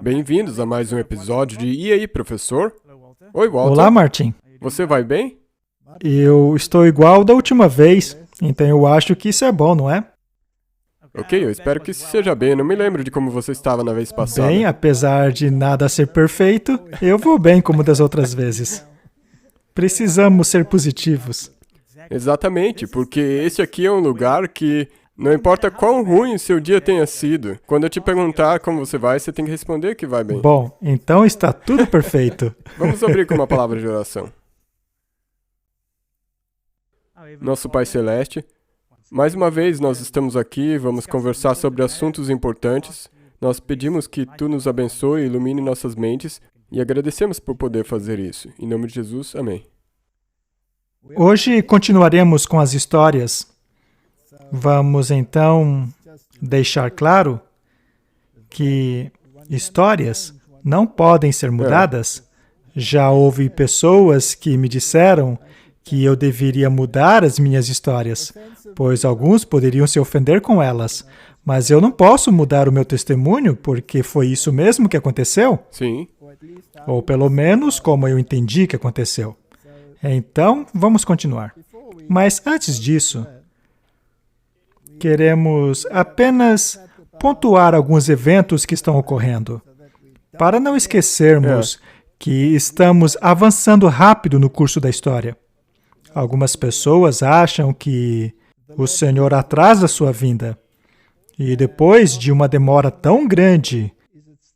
Bem-vindos a mais um episódio de E aí, professor? Oi, Walter. Olá, Martin. Você vai bem? Eu estou igual da última vez, então eu acho que isso é bom, não é? Ok, eu espero que seja bem. Eu não me lembro de como você estava na vez passada. Bem, apesar de nada ser perfeito, eu vou bem como das outras vezes. Precisamos ser positivos. Exatamente, porque esse aqui é um lugar que não importa quão ruim o seu dia tenha sido, quando eu te perguntar como você vai, você tem que responder que vai bem. Bom, então está tudo perfeito. Vamos abrir com uma palavra de oração. Nosso Pai Celeste, mais uma vez nós estamos aqui, vamos conversar sobre assuntos importantes. Nós pedimos que Tu nos abençoe e ilumine nossas mentes e agradecemos por poder fazer isso. Em nome de Jesus, amém. Hoje continuaremos com as histórias. Vamos então deixar claro que histórias não podem ser mudadas. Já houve pessoas que me disseram que eu deveria mudar as minhas histórias, pois alguns poderiam se ofender com elas. Mas eu não posso mudar o meu testemunho, porque foi isso mesmo que aconteceu? Sim. Ou pelo menos como eu entendi que aconteceu. Então, vamos continuar. Mas antes disso, queremos apenas pontuar alguns eventos que estão ocorrendo, para não esquecermos que estamos avançando rápido no curso da história. Algumas pessoas acham que o Senhor atrasa sua vinda. E depois de uma demora tão grande,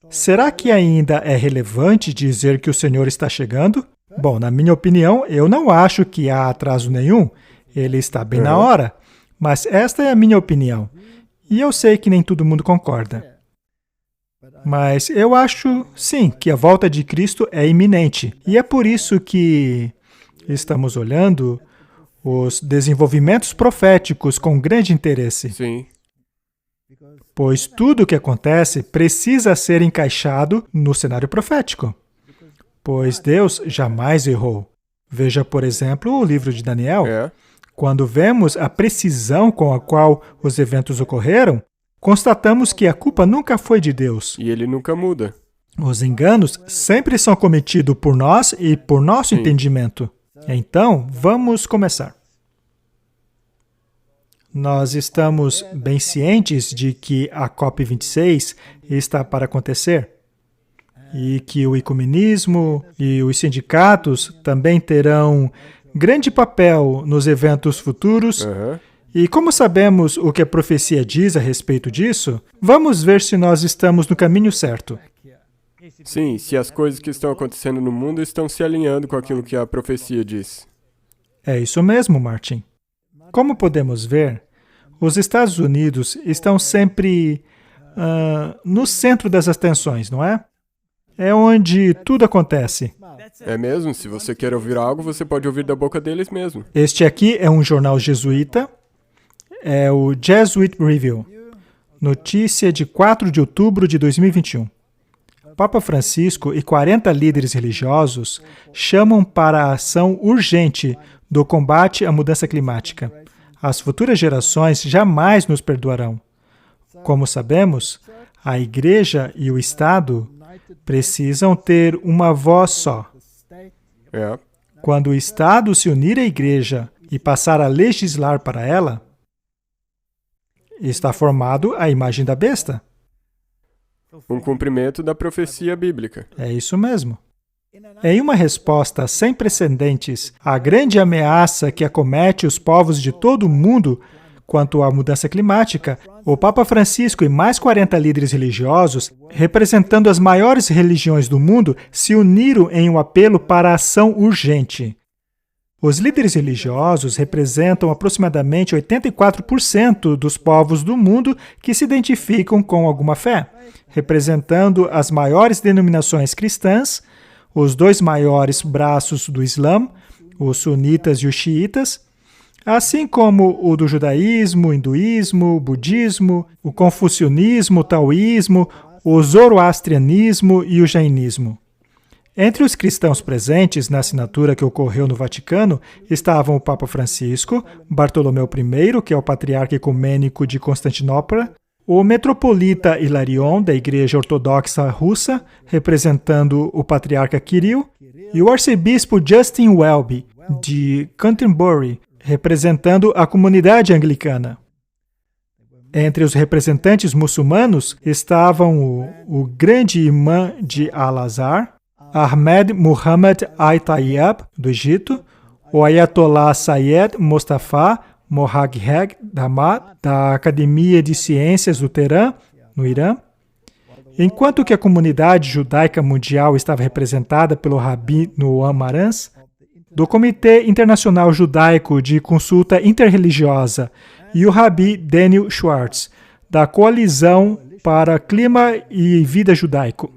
será que ainda é relevante dizer que o Senhor está chegando? Bom, na minha opinião, eu não acho que há atraso nenhum. Ele está bem na hora. Mas esta é a minha opinião. E eu sei que nem todo mundo concorda. Mas eu acho, sim, que a volta de Cristo é iminente. E é por isso que estamos olhando os desenvolvimentos proféticos com grande interesse. Sim. Pois tudo o que acontece precisa ser encaixado no cenário profético. Pois Deus jamais errou. Veja, por exemplo, o livro de Daniel. Quando vemos a precisão com a qual os eventos ocorreram, constatamos que a culpa nunca foi de Deus. E Ele nunca muda. Os enganos sempre são cometidos por nós e por nosso entendimento. Então, vamos começar. Nós estamos bem cientes de que a COP26 está para acontecer e que o ecumenismo e os sindicatos também terão grande papel nos eventos futuros. E como sabemos o que a profecia diz a respeito disso, vamos ver se nós estamos no caminho certo. Sim, se as coisas que estão acontecendo no mundo estão se alinhando com aquilo que a profecia diz. É isso mesmo, Martin. Como podemos ver, os Estados Unidos estão sempre no centro das atenções, não é? É onde tudo acontece. É mesmo? Se você quer ouvir algo, você pode ouvir da boca deles mesmo. Este aqui é um jornal jesuíta, é o Jesuit Review, notícia de 4 de outubro de 2021. Papa Francisco e 40 líderes religiosos chamam para a ação urgente do combate à mudança climática. As futuras gerações jamais nos perdoarão. Como sabemos, a Igreja e o Estado precisam ter uma voz só. Quando o Estado se unir à Igreja e passar a legislar para ela, está formado a imagem da besta. Um cumprimento da profecia bíblica. É isso mesmo. Em uma resposta sem precedentes à grande ameaça que acomete os povos de todo o mundo quanto à mudança climática, o Papa Francisco e mais 40 líderes religiosos, representando as maiores religiões do mundo, se uniram em um apelo para a ação urgente. Os líderes religiosos representam aproximadamente 84% dos povos do mundo que se identificam com alguma fé, representando as maiores denominações cristãs, os dois maiores braços do Islã, os sunitas e os xiitas, assim como o do judaísmo, o hinduísmo, o budismo, o confucionismo, o taoísmo, o zoroastrianismo e o jainismo. Entre os cristãos presentes na assinatura que ocorreu no Vaticano estavam o Papa Francisco, Bartolomeu I, que é o patriarca ecumênico de Constantinopla, o metropolita Hilarion, da Igreja Ortodoxa Russa, representando o patriarca Kirill, e o arcebispo Justin Welby, de Canterbury, representando a comunidade anglicana. Entre os representantes muçulmanos estavam o grande imã de Al-Azhar, Ahmed Muhammad Al-Tayyab, do Egito, o Ayatollah Sayed Mustafa Mohaghegh Damad, da Academia de Ciências do Teherã, no Irã, enquanto que a comunidade judaica mundial estava representada pelo Rabi Noam Marantz, do Comitê Internacional Judaico de Consulta Interreligiosa, e o Rabi Daniel Schwartz, da Coalizão para Clima e Vida Judaico.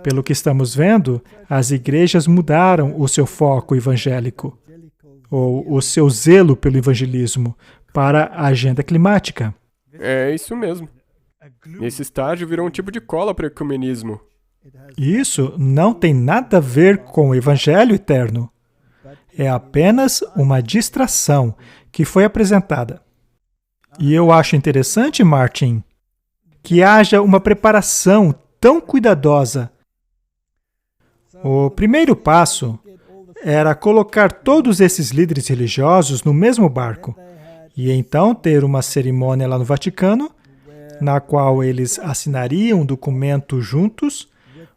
Pelo que estamos vendo, as igrejas mudaram o seu foco evangélico, ou o seu zelo pelo evangelismo, para a agenda climática. É isso mesmo. Esse estágio virou um tipo de cola para o ecumenismo. Isso não tem nada a ver com o evangelho eterno. É apenas uma distração que foi apresentada. E eu acho interessante, Martin, que haja uma preparação tão cuidadosa. O primeiro passo era colocar todos esses líderes religiosos no mesmo barco e então ter uma cerimônia lá no Vaticano, na qual eles assinariam um documento juntos,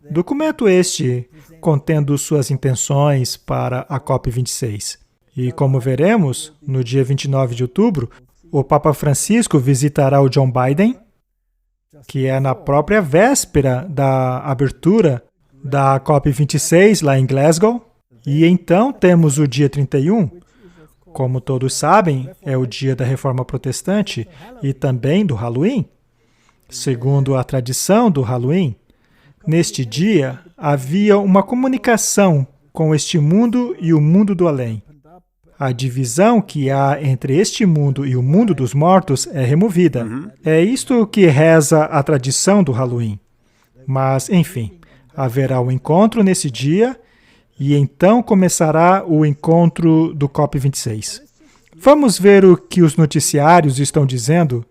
documento este contendo suas intenções para a COP26. E como veremos, no dia 29 de outubro, o Papa Francisco visitará o John Biden, que é na própria véspera da abertura da COP26 lá em Glasgow. E então temos o dia 31, como todos sabem, é o dia da Reforma Protestante e também do Halloween. Segundo a tradição do Halloween, neste dia havia uma comunicação com este mundo e o mundo do além. A divisão que há entre este mundo e o mundo dos mortos é removida. É isto que reza a tradição do Halloween. Mas, enfim, haverá um encontro nesse dia e então começará o encontro do COP26. Vamos ver o que os noticiários estão dizendo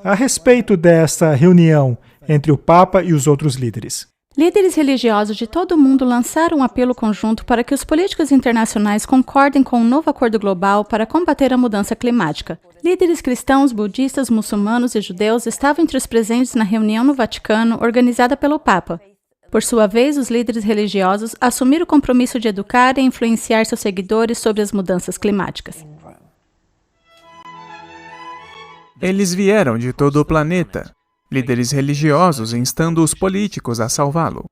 a respeito desta reunião entre o Papa e os outros líderes. Líderes religiosos de todo o mundo lançaram um apelo conjunto para que os políticos internacionais concordem com um novo acordo global para combater a mudança climática. Líderes cristãos, budistas, muçulmanos e judeus estavam entre os presentes na reunião no Vaticano organizada pelo Papa. Por sua vez, os líderes religiosos assumiram o compromisso de educar e influenciar seus seguidores sobre as mudanças climáticas. Eles vieram de todo o planeta, líderes religiosos instando os políticos a salvá-lo.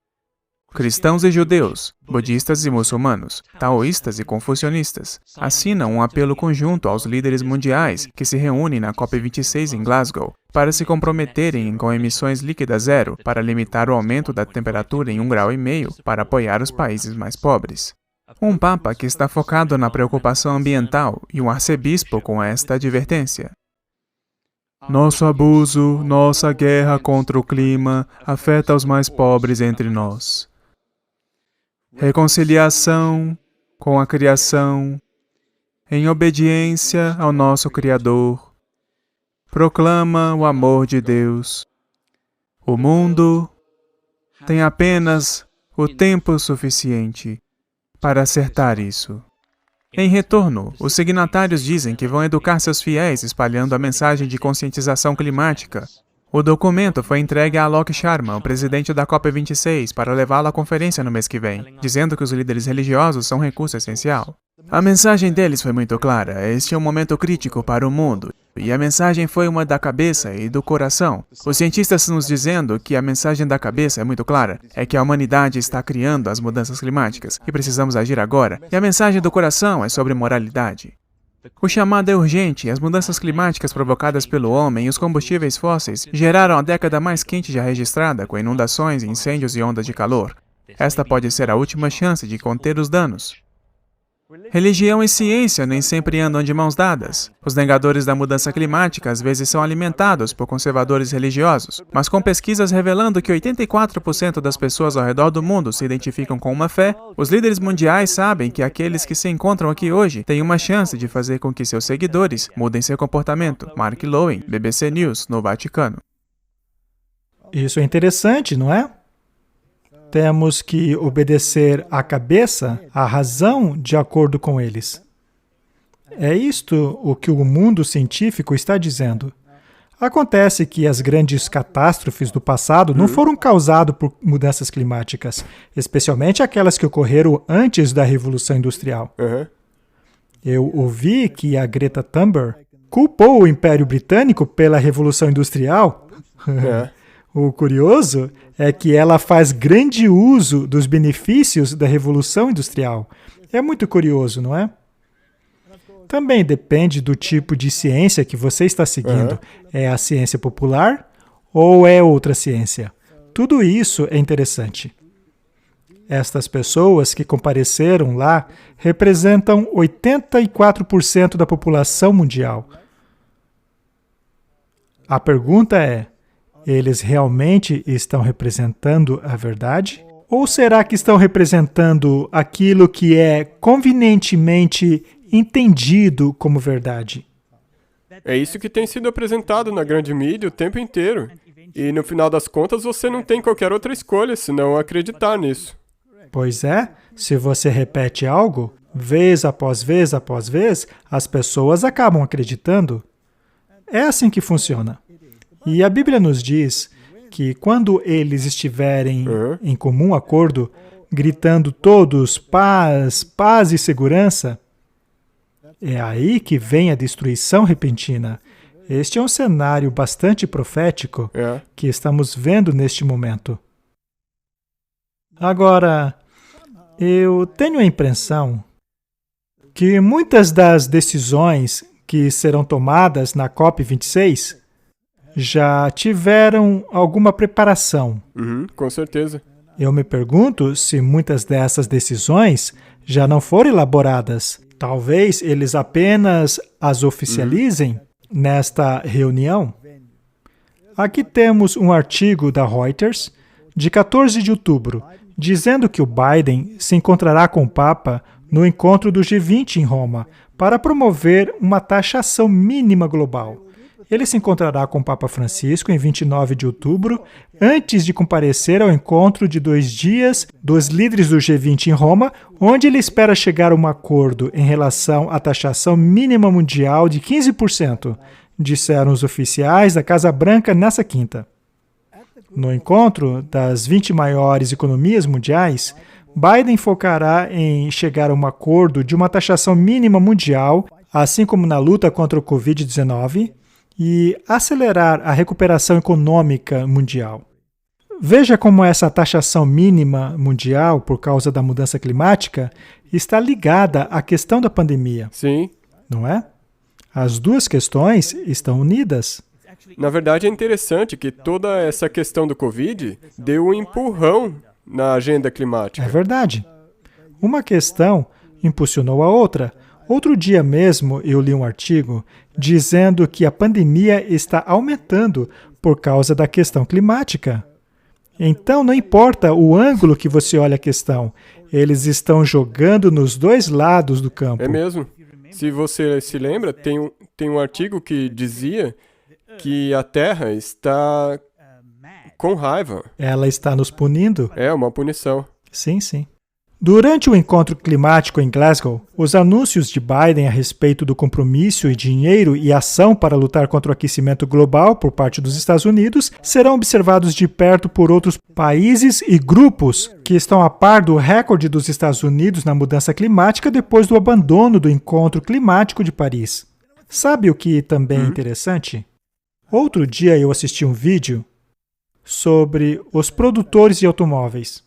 Cristãos e judeus, budistas e muçulmanos, taoístas e confucionistas, assinam um apelo conjunto aos líderes mundiais que se reúnem na COP26 em Glasgow para se comprometerem com emissões líquidas zero para limitar o aumento da temperatura em 1,5 graus para apoiar os países mais pobres. Um Papa que está focado na preocupação ambiental e um arcebispo com esta advertência. Nosso abuso, nossa guerra contra o clima afeta os mais pobres entre nós. Reconciliação com a criação, em obediência ao nosso Criador, proclama o amor de Deus. O mundo tem apenas o tempo suficiente para acertar isso. Em retorno, os signatários dizem que vão educar seus fiéis espalhando a mensagem de conscientização climática. O documento foi entregue a Alok Sharma, o presidente da COP26, para levá-lo à conferência no mês que vem, dizendo que os líderes religiosos são um recurso essencial. A mensagem deles foi muito clara. Este é um momento crítico para o mundo. E a mensagem foi uma da cabeça e do coração. Os cientistas nos dizendo que a mensagem da cabeça é muito clara. É que a humanidade está criando as mudanças climáticas e precisamos agir agora. E a mensagem do coração é sobre moralidade. O chamado é urgente. As mudanças climáticas provocadas pelo homem e os combustíveis fósseis geraram a década mais quente já registrada, com inundações, incêndios e ondas de calor. Esta pode ser a última chance de conter os danos. Religião e ciência nem sempre andam de mãos dadas. Os negadores da mudança climática às vezes são alimentados por conservadores religiosos, mas com pesquisas revelando que 84% das pessoas ao redor do mundo se identificam com uma fé, os líderes mundiais sabem que aqueles que se encontram aqui hoje têm uma chance de fazer com que seus seguidores mudem seu comportamento. Mark Lowen, BBC News, no Vaticano. Isso é interessante, não é? Temos que obedecer à cabeça, à razão, de acordo com eles. É isto o que o mundo científico está dizendo. Acontece que as grandes catástrofes do passado não foram causadas por mudanças climáticas, especialmente aquelas que ocorreram antes da Revolução Industrial. Eu ouvi que a Greta Thunberg culpou o Império Britânico pela Revolução Industrial. O curioso é que ela faz grande uso dos benefícios da Revolução Industrial. É muito curioso, não é? Também depende do tipo de ciência que você está seguindo. É a ciência popular ou é outra ciência? Tudo isso é interessante. Estas pessoas que compareceram lá representam 84% da população mundial. A pergunta é: eles realmente estão representando a verdade? Ou será que estão representando aquilo que é convenientemente entendido como verdade? É isso que tem sido apresentado na grande mídia o tempo inteiro. E no final das contas você não tem qualquer outra escolha senão acreditar nisso. Pois é, se você repete algo, vez após vez após vez, as pessoas acabam acreditando. É assim que funciona. E a Bíblia nos diz que quando eles estiverem em comum acordo, gritando todos paz, paz e segurança, é aí que vem a destruição repentina. Este é um cenário bastante profético que estamos vendo neste momento. Agora, eu tenho a impressão que muitas das decisões que serão tomadas na COP26 já tiveram alguma preparação. Com certeza. Eu me pergunto se muitas dessas decisões já não foram elaboradas. Talvez eles apenas as oficializem nesta reunião. Aqui temos um artigo da Reuters, de 14 de outubro, dizendo que o Biden se encontrará com o Papa no encontro do G20 em Roma para promover uma taxação mínima global. Ele se encontrará com o Papa Francisco em 29 de outubro, antes de comparecer ao encontro de 2 dias dos líderes do G20 em Roma, onde ele espera chegar a um acordo em relação à taxação mínima mundial de 15%, disseram os oficiais da Casa Branca nessa quinta. No encontro das 20 maiores economias mundiais, Biden focará em chegar a um acordo de uma taxação mínima mundial, assim como na luta contra o Covid-19, e acelerar a recuperação econômica mundial. Veja como essa taxação mínima mundial, por causa da mudança climática, está ligada à questão da pandemia. Sim. Não é? As duas questões estão unidas. Na verdade, é interessante que toda essa questão do Covid deu um empurrão na agenda climática. É verdade. Uma questão impulsionou a outra. Outro dia mesmo eu li um artigo dizendo que a pandemia está aumentando por causa da questão climática. Então, não importa o ângulo que você olha a questão, eles estão jogando nos dois lados do campo. É mesmo. Se você se lembra, tem um artigo que dizia que a Terra está com raiva. Ela está nos punindo? É uma punição. Sim, sim. Durante o encontro climático em Glasgow, os anúncios de Biden a respeito do compromisso e dinheiro e ação para lutar contra o aquecimento global por parte dos Estados Unidos serão observados de perto por outros países e grupos que estão a par do recorde dos Estados Unidos na mudança climática depois do abandono do encontro climático de Paris. Sabe o que também é interessante? Outro dia eu assisti um vídeo sobre os produtores de automóveis,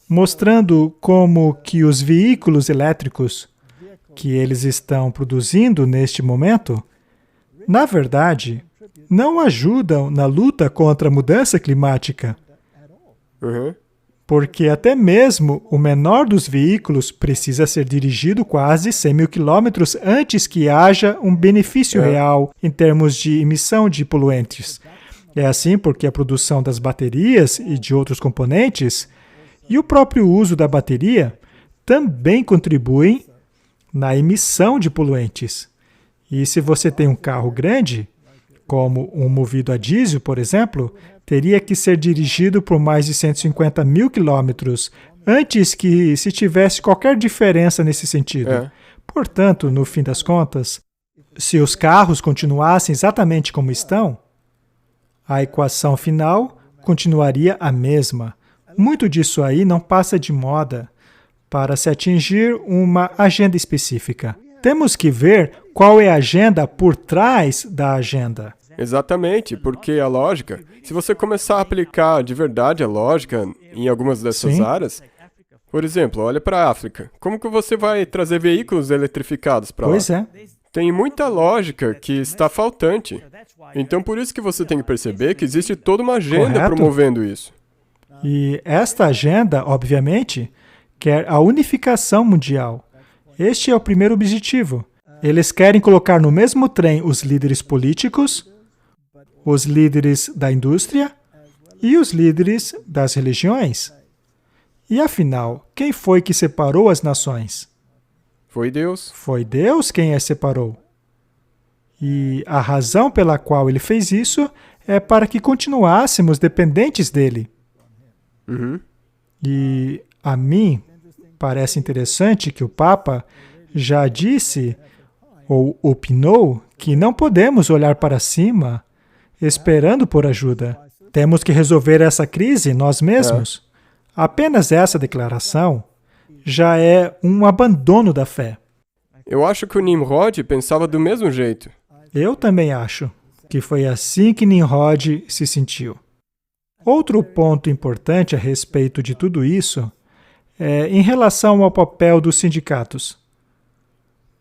mostrando como que os veículos elétricos que eles estão produzindo neste momento, na verdade, não ajudam na luta contra a mudança climática. porque até mesmo o menor dos veículos precisa ser dirigido quase 100 mil quilômetros antes que haja um benefício real em termos de emissão de poluentes. É assim porque a produção das baterias e de outros componentes e o próprio uso da bateria também contribuem na emissão de poluentes. E se você tem um carro grande, como um movido a diesel, por exemplo, teria que ser dirigido por mais de 150 mil quilômetros antes que se tivesse qualquer diferença nesse sentido. Portanto, no fim das contas, se os carros continuassem exatamente como estão, a equação final continuaria a mesma. Muito disso aí não passa de moda para se atingir uma agenda específica. Temos que ver qual é a agenda por trás da agenda. Exatamente, porque a lógica, se você começar a aplicar de verdade a lógica em algumas dessas áreas, por exemplo, olha para a África. Como que você vai trazer veículos eletrificados para lá? Pois é. Tem muita lógica que está faltante. Então, por isso que você tem que perceber que existe toda uma agenda promovendo isso. E esta agenda, obviamente, quer a unificação mundial. Este é o primeiro objetivo. Eles querem colocar no mesmo trem os líderes políticos, os líderes da indústria e os líderes das religiões. E afinal, quem foi que separou as nações? Foi Deus. Foi Deus quem as separou. E a razão pela qual ele fez isso é para que continuássemos dependentes dele. E a mim parece interessante que o Papa já disse ou opinou que não podemos olhar para cima esperando por ajuda. Temos que resolver essa crise nós mesmos. Apenas essa declaração já é um abandono da fé. Eu acho que o Nimrod pensava do mesmo jeito. Eu também acho que foi assim que Nimrod se sentiu. Outro ponto importante a respeito de tudo isso é em relação ao papel dos sindicatos.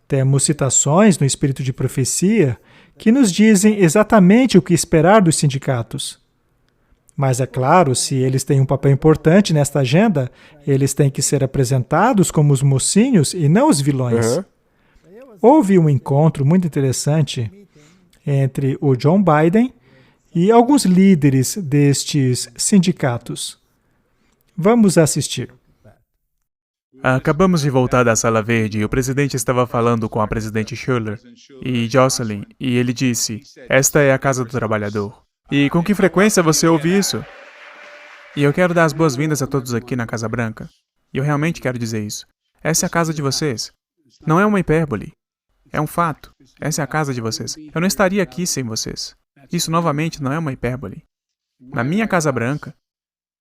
Temos citações no Espírito de Profecia que nos dizem exatamente o que esperar dos sindicatos. Mas é claro, se eles têm um papel importante nesta agenda, eles têm que ser apresentados como os mocinhos e não os vilões. Houve um encontro muito interessante entre o John Biden e alguns líderes destes sindicatos. Vamos assistir. Acabamos de voltar da Sala Verde e o presidente estava falando com a presidente Schuller e Jocelyn, e ele disse, esta é a casa do trabalhador. E com que frequência você ouve isso? E eu quero dar as boas-vindas a todos aqui na Casa Branca. E eu realmente quero dizer isso. Essa é a casa de vocês. Não é uma hipérbole. É um fato. Essa é a casa de vocês. Eu não estaria aqui sem vocês. Isso, novamente, não é uma hipérbole. Na minha Casa Branca,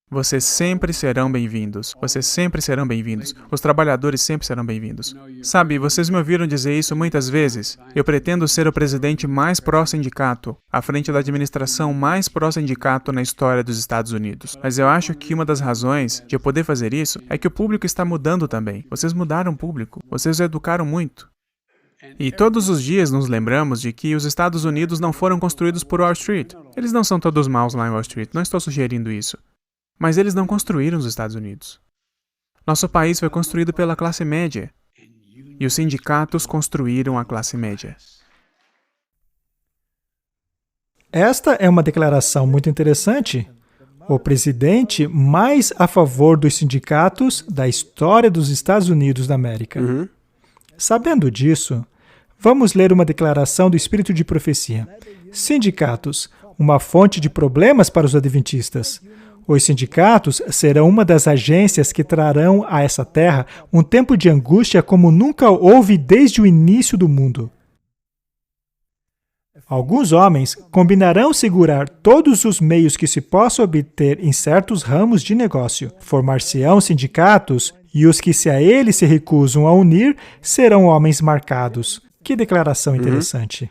vocês sempre serão bem-vindos. Vocês sempre serão bem-vindos. Os trabalhadores sempre serão bem-vindos. Sabe, vocês me ouviram dizer isso muitas vezes. Eu pretendo ser o presidente mais pró-sindicato, à frente da administração mais pró-sindicato na história dos Estados Unidos. Mas eu acho que uma das razões de eu poder fazer isso é que o público está mudando também. Vocês mudaram o público. Vocês o educaram muito. E todos os dias nos lembramos de que os Estados Unidos não foram construídos por Wall Street. Eles não são todos maus lá em Wall Street. Não estou sugerindo isso. Mas eles não construíram os Estados Unidos. Nosso país foi construído pela classe média. E os sindicatos construíram a classe média. Esta é uma declaração muito interessante. O presidente mais a favor dos sindicatos da história dos Estados Unidos da América. Sabendo disso, vamos ler uma declaração do Espírito de Profecia. Sindicatos, uma fonte de problemas para os adventistas. Os sindicatos serão uma das agências que trarão a essa terra um tempo de angústia como nunca houve desde o início do mundo. Alguns homens combinarão segurar todos os meios que se possa obter em certos ramos de negócio. Formar-se-ão sindicatos e os que se a eles se recusam a unir serão homens marcados. Que declaração interessante.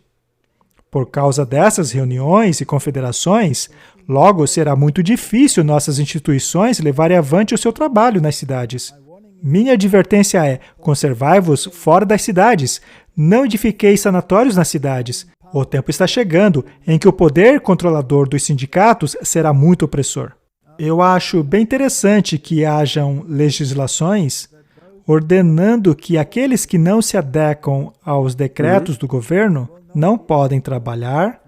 Por causa dessas reuniões e confederações, logo será muito difícil nossas instituições levarem avante o seu trabalho nas cidades. Minha advertência é, conservai-vos fora das cidades, não edifiqueis sanatórios nas cidades. O tempo está chegando em que o poder controlador dos sindicatos será muito opressor. Eu acho bem interessante que hajam legislações ordenando que aqueles que não se adequam aos decretos do governo não podem trabalhar,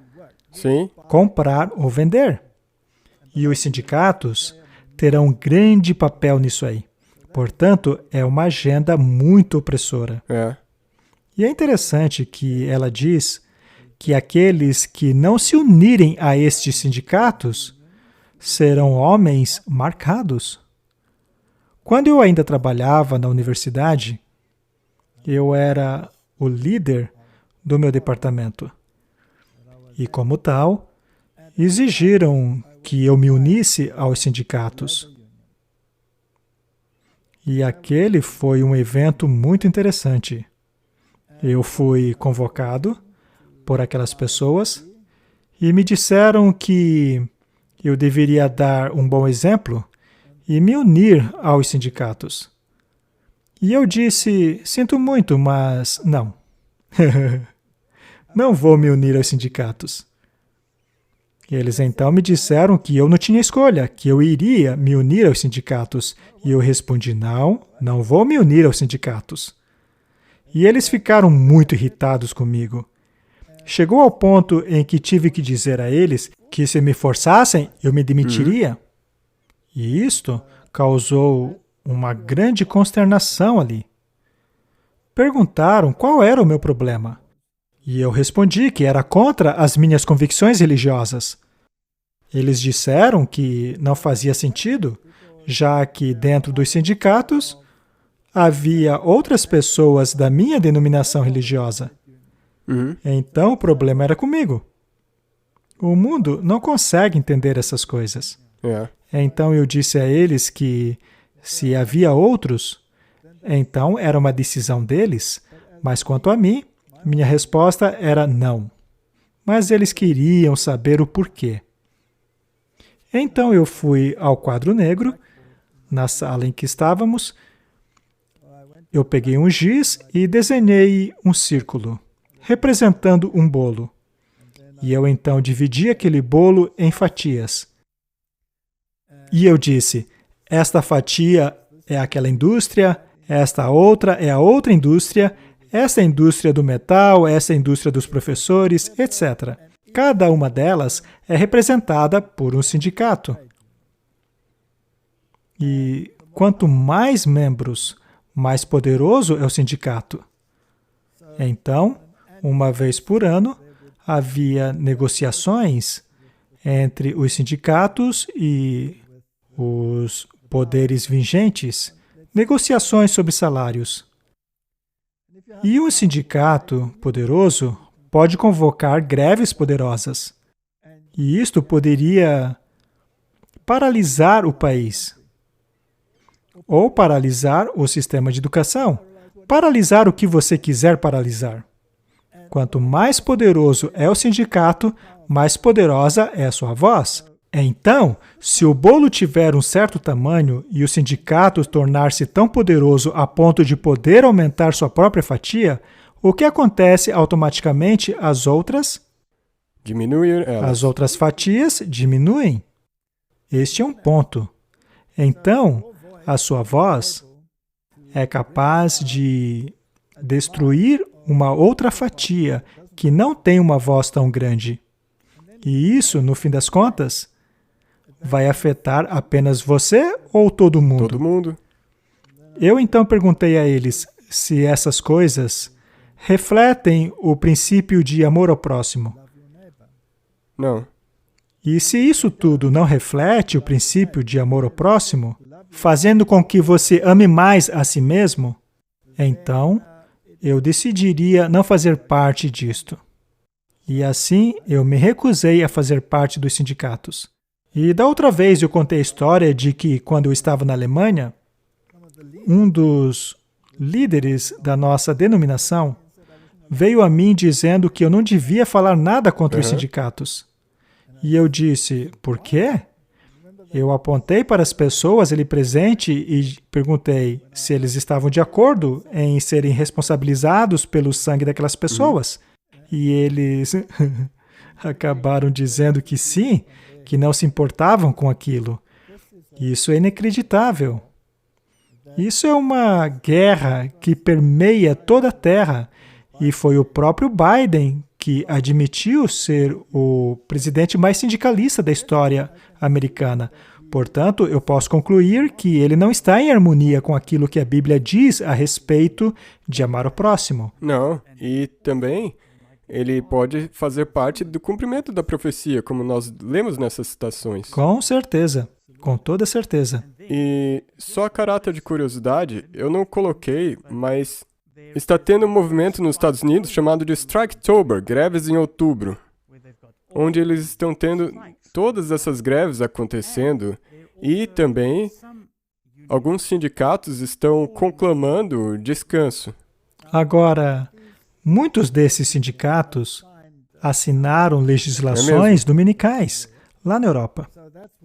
Sim. comprar ou vender. E os sindicatos terão um grande papel nisso aí. Portanto, é uma agenda muito opressora. É. E é interessante que ela diz que aqueles que não se unirem a estes sindicatos serão homens marcados. Quando eu ainda trabalhava na universidade, eu era o líder do meu departamento. E como tal, exigiram que eu me unisse aos sindicatos. E aquele foi um evento muito interessante. Eu fui convocado por aquelas pessoas e me disseram que eu deveria dar um bom exemplo e me unir aos sindicatos. E eu disse, sinto muito, mas não. Não vou me unir aos sindicatos. Eles então me disseram que eu não tinha escolha, que eu iria me unir aos sindicatos. E eu respondi, não vou me unir aos sindicatos. E eles ficaram muito irritados comigo. Chegou ao ponto em que tive que dizer a eles que se me forçassem, eu me demitiria. E isto causou uma grande consternação ali. Perguntaram qual era o meu problema. E eu respondi que era contra as minhas convicções religiosas. Eles disseram que não fazia sentido, já que dentro dos sindicatos havia outras pessoas da minha denominação religiosa. Então o problema era comigo. O mundo não consegue entender essas coisas. É. Então eu disse a eles que se havia outros, então era uma decisão deles, mas quanto a mim, minha resposta era não. Mas eles queriam saber o porquê. Então eu fui ao quadro negro, na sala em que estávamos, eu peguei um giz e desenhei um círculo, representando um bolo. E eu então dividi aquele bolo em fatias. E eu disse, esta fatia é aquela indústria, esta outra é a outra indústria, essa é a indústria do metal, essa é a indústria dos professores, etc. Cada uma delas é representada por um sindicato. E quanto mais membros, mais poderoso é o sindicato. Então, uma vez por ano, havia negociações entre os sindicatos e os poderes vigentes, negociações sobre salários. E um sindicato poderoso pode convocar greves poderosas. E isto poderia paralisar o país. Ou paralisar o sistema de educação. Paralisar o que você quiser paralisar. Quanto mais poderoso é o sindicato, mais poderosa é a sua voz. Então, se o bolo tiver um certo tamanho e o sindicato tornar-se tão poderoso a ponto de poder aumentar sua própria fatia, o que acontece automaticamente? As outras fatias diminuem. Este é um ponto. Então, a sua voz é capaz de destruir uma outra fatia que não tem uma voz tão grande. E isso, no fim das contas, vai afetar apenas você ou todo mundo? Todo mundo. Eu então perguntei a eles se essas coisas refletem o princípio de amor ao próximo. Não. E se isso tudo não reflete o princípio de amor ao próximo, fazendo com que você ame mais a si mesmo, então eu decidiria não fazer parte disto. E assim eu me recusei a fazer parte dos sindicatos. E da outra vez eu contei a história de que, quando eu estava na Alemanha, um dos líderes da nossa denominação veio a mim dizendo que eu não devia falar nada contra os sindicatos. E eu disse, por quê? Eu apontei para as pessoas ali presente e perguntei se eles estavam de acordo em serem responsabilizados pelo sangue daquelas pessoas. E eles acabaram dizendo que sim, que não se importavam com aquilo. Isso é inacreditável. Isso é uma guerra que permeia toda a Terra. E foi o próprio Biden que admitiu ser o presidente mais sindicalista da história americana. Portanto, eu posso concluir que ele não está em harmonia com aquilo que a Bíblia diz a respeito de amar o próximo. Não, e também ele pode fazer parte do cumprimento da profecia, como nós lemos nessas citações. Com certeza, com toda certeza. E só a caráter de curiosidade, eu não coloquei, mas está tendo um movimento nos Estados Unidos chamado de Striketober, greves em outubro, onde eles estão tendo todas essas greves acontecendo e também alguns sindicatos estão conclamando descanso. Agora, muitos desses sindicatos assinaram legislações dominicais lá na Europa.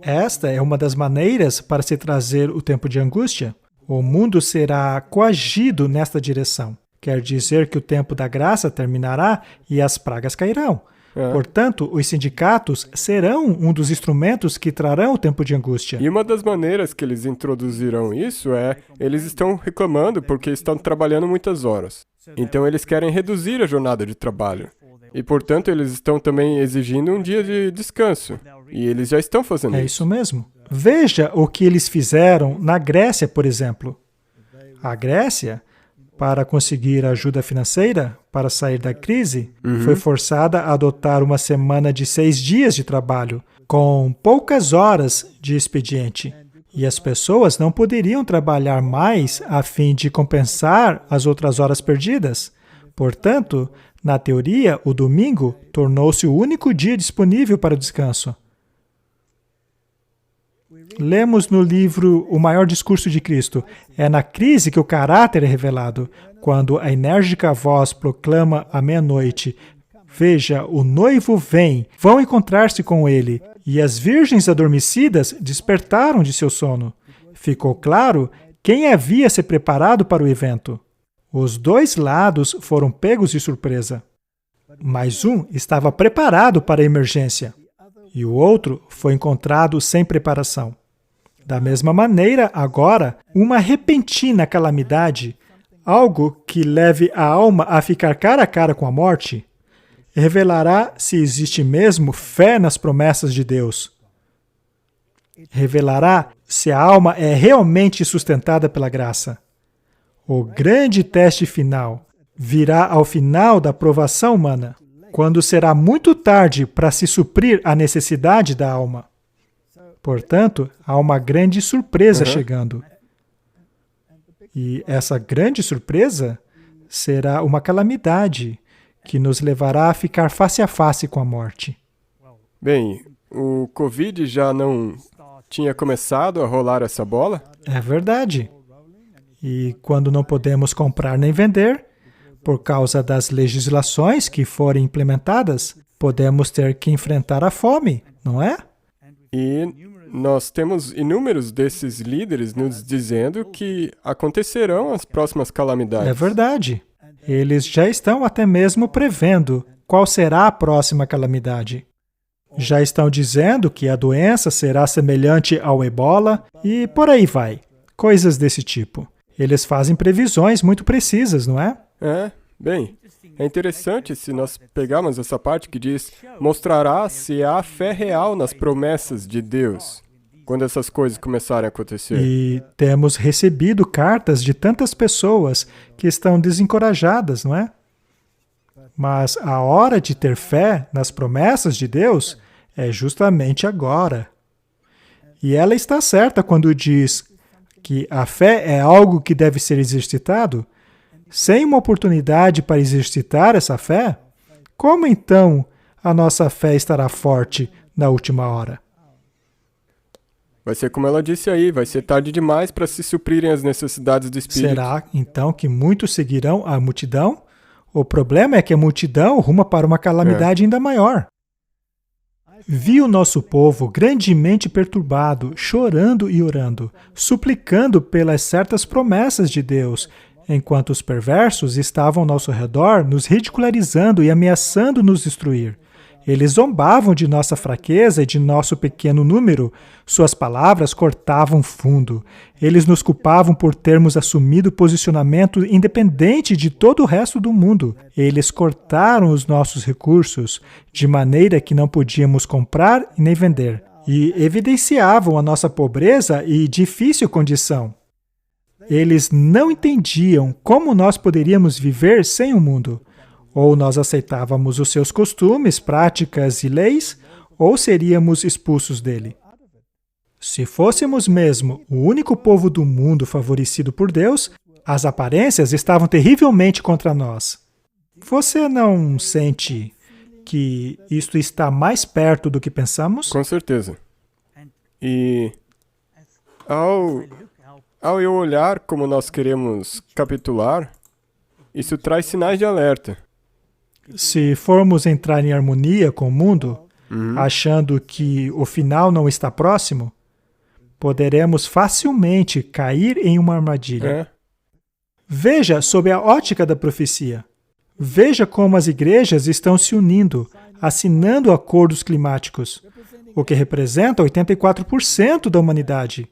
Esta é uma das maneiras para se trazer o tempo de angústia. O mundo será coagido nesta direção. Quer dizer que o tempo da graça terminará e as pragas cairão. Portanto, os sindicatos serão um dos instrumentos que trarão o tempo de angústia. E uma das maneiras que eles introduzirão isso é, eles estão reclamando porque estão trabalhando muitas horas. Então, eles querem reduzir a jornada de trabalho. E, portanto, eles estão também exigindo um dia de descanso. E eles já estão fazendo isso. É isso mesmo. Veja o que eles fizeram na Grécia, por exemplo. A Grécia, para conseguir ajuda financeira, para sair da crise, foi forçada a adotar uma semana de 6 dias de trabalho, com poucas horas de expediente. E as pessoas não poderiam trabalhar mais a fim de compensar as outras horas perdidas. Portanto, na teoria, o domingo tornou-se o único dia disponível para o descanso. Lemos no livro O Maior Discurso de Cristo. É na crise que o caráter é revelado, quando a enérgica voz proclama à meia-noite: veja, o noivo vem, vão encontrar-se com ele. E as virgens adormecidas despertaram de seu sono. Ficou claro quem havia se preparado para o evento. Os dois lados foram pegos de surpresa. Mas um estava preparado para a emergência, e o outro foi encontrado sem preparação. Da mesma maneira, agora, uma repentina calamidade, algo que leve a alma a ficar cara a cara com a morte, revelará se existe mesmo fé nas promessas de Deus. Revelará se a alma é realmente sustentada pela graça. O grande teste final virá ao final da provação humana, quando será muito tarde para se suprir a necessidade da alma. Portanto, há uma grande surpresa chegando. E essa grande surpresa será uma calamidade que nos levará a ficar face a face com a morte. Bem, o Covid já não tinha começado a rolar essa bola? É verdade. E quando não podemos comprar nem vender, por causa das legislações que forem implementadas, podemos ter que enfrentar a fome, não é? E nós temos inúmeros desses líderes nos dizendo que acontecerão as próximas calamidades. É verdade. Eles já estão até mesmo prevendo qual será a próxima calamidade. Já estão dizendo que a doença será semelhante ao ebola e por aí vai. Coisas desse tipo. Eles fazem previsões muito precisas, não é? Bem, é interessante se nós pegarmos essa parte que diz: mostrará se há fé real nas promessas de Deus, quando essas coisas começarem a acontecer. E temos recebido cartas de tantas pessoas que estão desencorajadas, não é? Mas a hora de ter fé nas promessas de Deus é justamente agora. E ela está certa quando diz que a fé é algo que deve ser exercitado. Sem uma oportunidade para exercitar essa fé, como então a nossa fé estará forte na última hora? Vai ser como ela disse aí, vai ser tarde demais para se suprirem as necessidades do Espírito. Será, então, que muitos seguirão a multidão? O problema é que a multidão ruma para uma calamidade ainda maior. Vi o nosso povo grandemente perturbado, chorando e orando, suplicando pelas certas promessas de Deus, enquanto os perversos estavam ao nosso redor, nos ridicularizando e ameaçando nos destruir. Eles zombavam de nossa fraqueza e de nosso pequeno número. Suas palavras cortavam fundo. Eles nos culpavam por termos assumido posicionamento independente de todo o resto do mundo. Eles cortaram os nossos recursos, de maneira que não podíamos comprar e nem vender. E evidenciavam a nossa pobreza e difícil condição. Eles não entendiam como nós poderíamos viver sem o mundo. Ou nós aceitávamos os seus costumes, práticas e leis, ou seríamos expulsos dele. Se fôssemos mesmo o único povo do mundo favorecido por Deus, as aparências estavam terrivelmente contra nós. Você não sente que isto está mais perto do que pensamos? Com certeza. E ao eu olhar como nós queremos capitular, isso traz sinais de alerta. Se formos entrar em harmonia com o mundo, achando que o final não está próximo, poderemos facilmente cair em uma armadilha. Veja sob a ótica da profecia. Veja como as igrejas estão se unindo, assinando acordos climáticos, o que representa 84% da humanidade.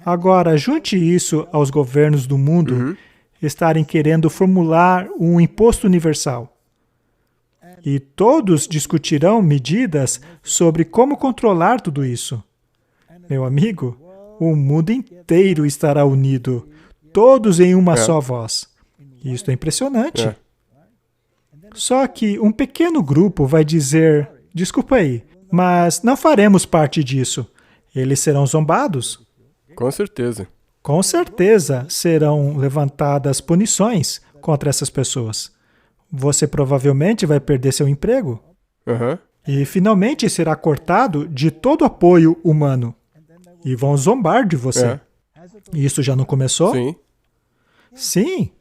Agora, junte isso aos governos do mundo estarem querendo formular um imposto universal. E todos discutirão medidas sobre como controlar tudo isso. Meu amigo, o mundo inteiro estará unido, todos em uma só voz. Isto é impressionante. Só que um pequeno grupo vai dizer, desculpa aí, mas não faremos parte disso. Eles serão zombados. Com certeza. Com certeza serão levantadas punições contra essas pessoas. Você provavelmente vai perder seu emprego. E finalmente será cortado de todo apoio humano. E vão zombar de você. Isso já não começou? Sim. Sim,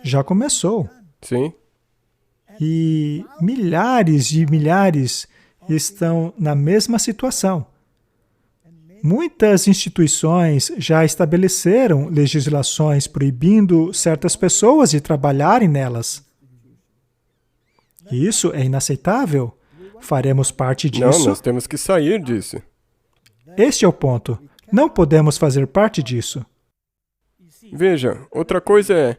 já começou. Sim. E milhares e milhares estão na mesma situação. Muitas instituições já estabeleceram legislações proibindo certas pessoas de trabalharem nelas. Isso é inaceitável. Faremos parte disso? Não, nós temos que sair disso. Este é o ponto. Não podemos fazer parte disso. Veja, outra coisa é,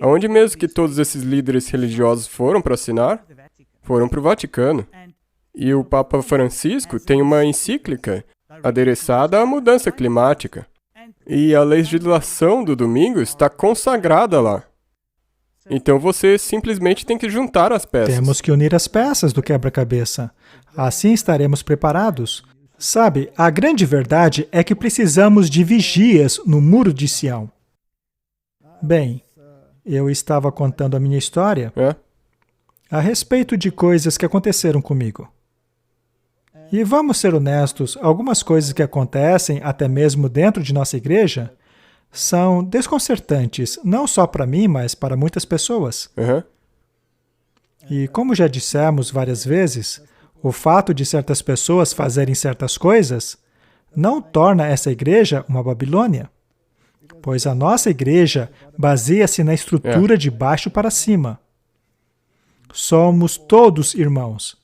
aonde mesmo que todos esses líderes religiosos foram para assinar? Foram para o Vaticano. E o Papa Francisco tem uma encíclica adereçada à mudança climática. E a legislação do domingo está consagrada lá. Então você simplesmente tem que juntar as peças. Temos que unir as peças do quebra-cabeça. Assim estaremos preparados. Sabe, a grande verdade é que precisamos de vigias no muro de Sião. Bem, eu estava contando a minha história a respeito de coisas que aconteceram comigo. E vamos ser honestos, algumas coisas que acontecem, até mesmo dentro de nossa igreja, são desconcertantes, não só para mim, mas para muitas pessoas. E como já dissemos várias vezes, o fato de certas pessoas fazerem certas coisas não torna essa igreja uma Babilônia, pois a nossa igreja baseia-se na estrutura de baixo para cima. Somos todos irmãos.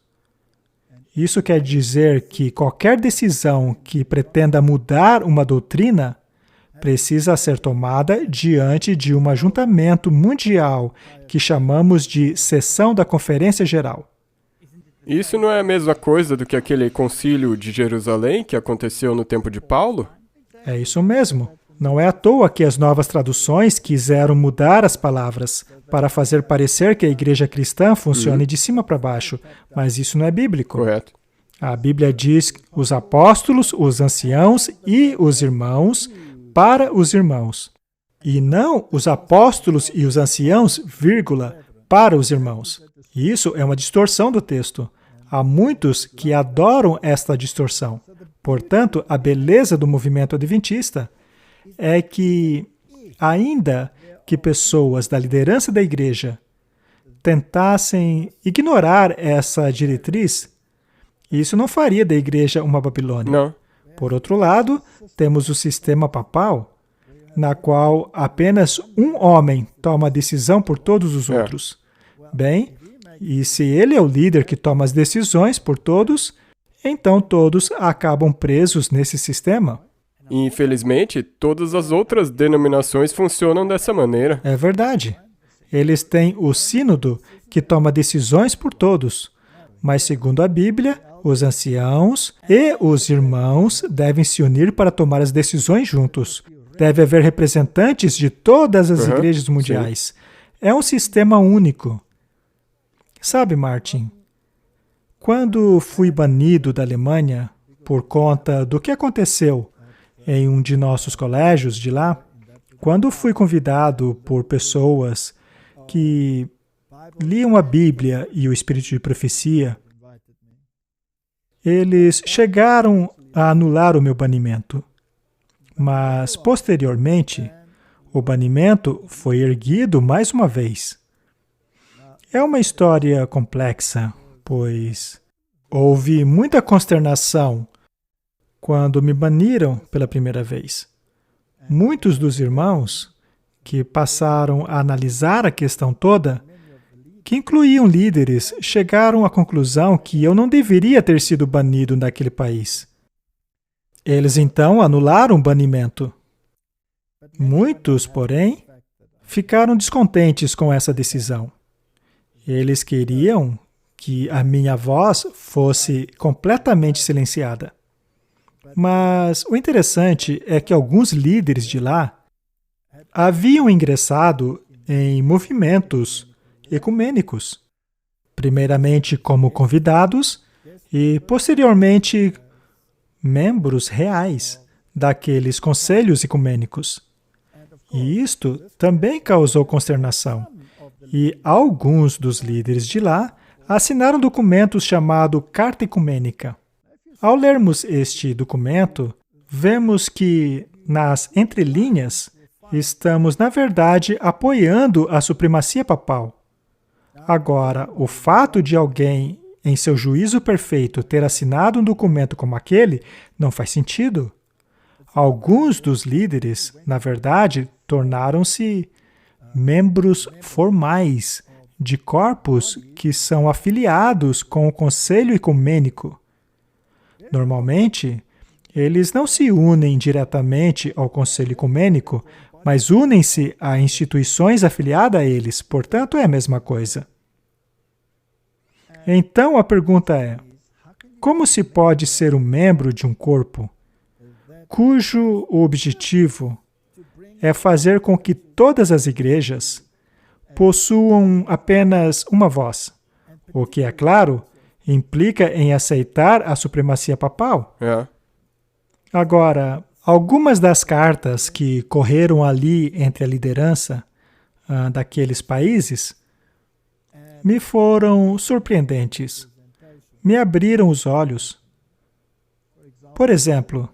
Isso quer dizer que qualquer decisão que pretenda mudar uma doutrina precisa ser tomada diante de um ajuntamento mundial que chamamos de Sessão da Conferência Geral. Isso não é a mesma coisa do que aquele concílio de Jerusalém que aconteceu no tempo de Paulo? É isso mesmo. Não é à toa que as novas traduções quiseram mudar as palavras para fazer parecer que a igreja cristã funcione de cima para baixo, mas isso não é bíblico. Correto. A Bíblia diz os apóstolos, os anciãos e os irmãos para os irmãos. E não os apóstolos e os anciãos, vírgula, para os irmãos. Isso é uma distorção do texto. Há muitos que adoram esta distorção. Portanto, a beleza do movimento adventista é que, ainda que pessoas da liderança da igreja tentassem ignorar essa diretriz, isso não faria da igreja uma Babilônia. Não. Por outro lado, temos o sistema papal, na qual apenas um homem toma a decisão por todos os outros. Bem, E se ele é o líder que toma as decisões por todos, então todos acabam presos nesse sistema. E, infelizmente, todas as outras denominações funcionam dessa maneira. É verdade. Eles têm o sínodo que toma decisões por todos. Mas, segundo a Bíblia, os anciãos e os irmãos devem se unir para tomar as decisões juntos. Deve haver representantes de todas as igrejas mundiais. É um sistema único. Sabe, Martin, quando fui banido da Alemanha por conta do que aconteceu em um de nossos colégios de lá, quando fui convidado por pessoas que liam a Bíblia e o Espírito de Profecia, eles chegaram a anular o meu banimento. Mas, posteriormente, o banimento foi erguido mais uma vez. É uma história complexa, pois houve muita consternação quando me baniram pela primeira vez. Muitos dos irmãos que passaram a analisar a questão toda, que incluíam líderes, chegaram à conclusão que eu não deveria ter sido banido daquele país. Eles então anularam o banimento. Muitos, porém, ficaram descontentes com essa decisão. Eles queriam que a minha voz fosse completamente silenciada. Mas o interessante é que alguns líderes de lá haviam ingressado em movimentos ecumênicos, primeiramente como convidados e, posteriormente, membros reais daqueles conselhos ecumênicos. E isto também causou consternação. E alguns dos líderes de lá assinaram um documento chamado Carta Ecumênica. Ao lermos este documento, vemos que, nas entrelinhas, estamos, na verdade, apoiando a supremacia papal. Agora, o fato de alguém, em seu juízo perfeito, ter assinado um documento como aquele, não faz sentido. Alguns dos líderes, na verdade, tornaram-se membros formais de corpos que são afiliados com o Conselho Ecumênico. Normalmente, eles não se unem diretamente ao Conselho Ecumênico, mas unem-se a instituições afiliadas a eles, portanto é a mesma coisa. Então a pergunta é, como se pode ser um membro de um corpo cujo objetivo é fazer com que todas as igrejas possuam apenas uma voz, o que, é claro, implica em aceitar a supremacia papal? Agora, algumas das cartas que correram ali entre a liderança daqueles países me foram surpreendentes, me abriram os olhos. Por exemplo,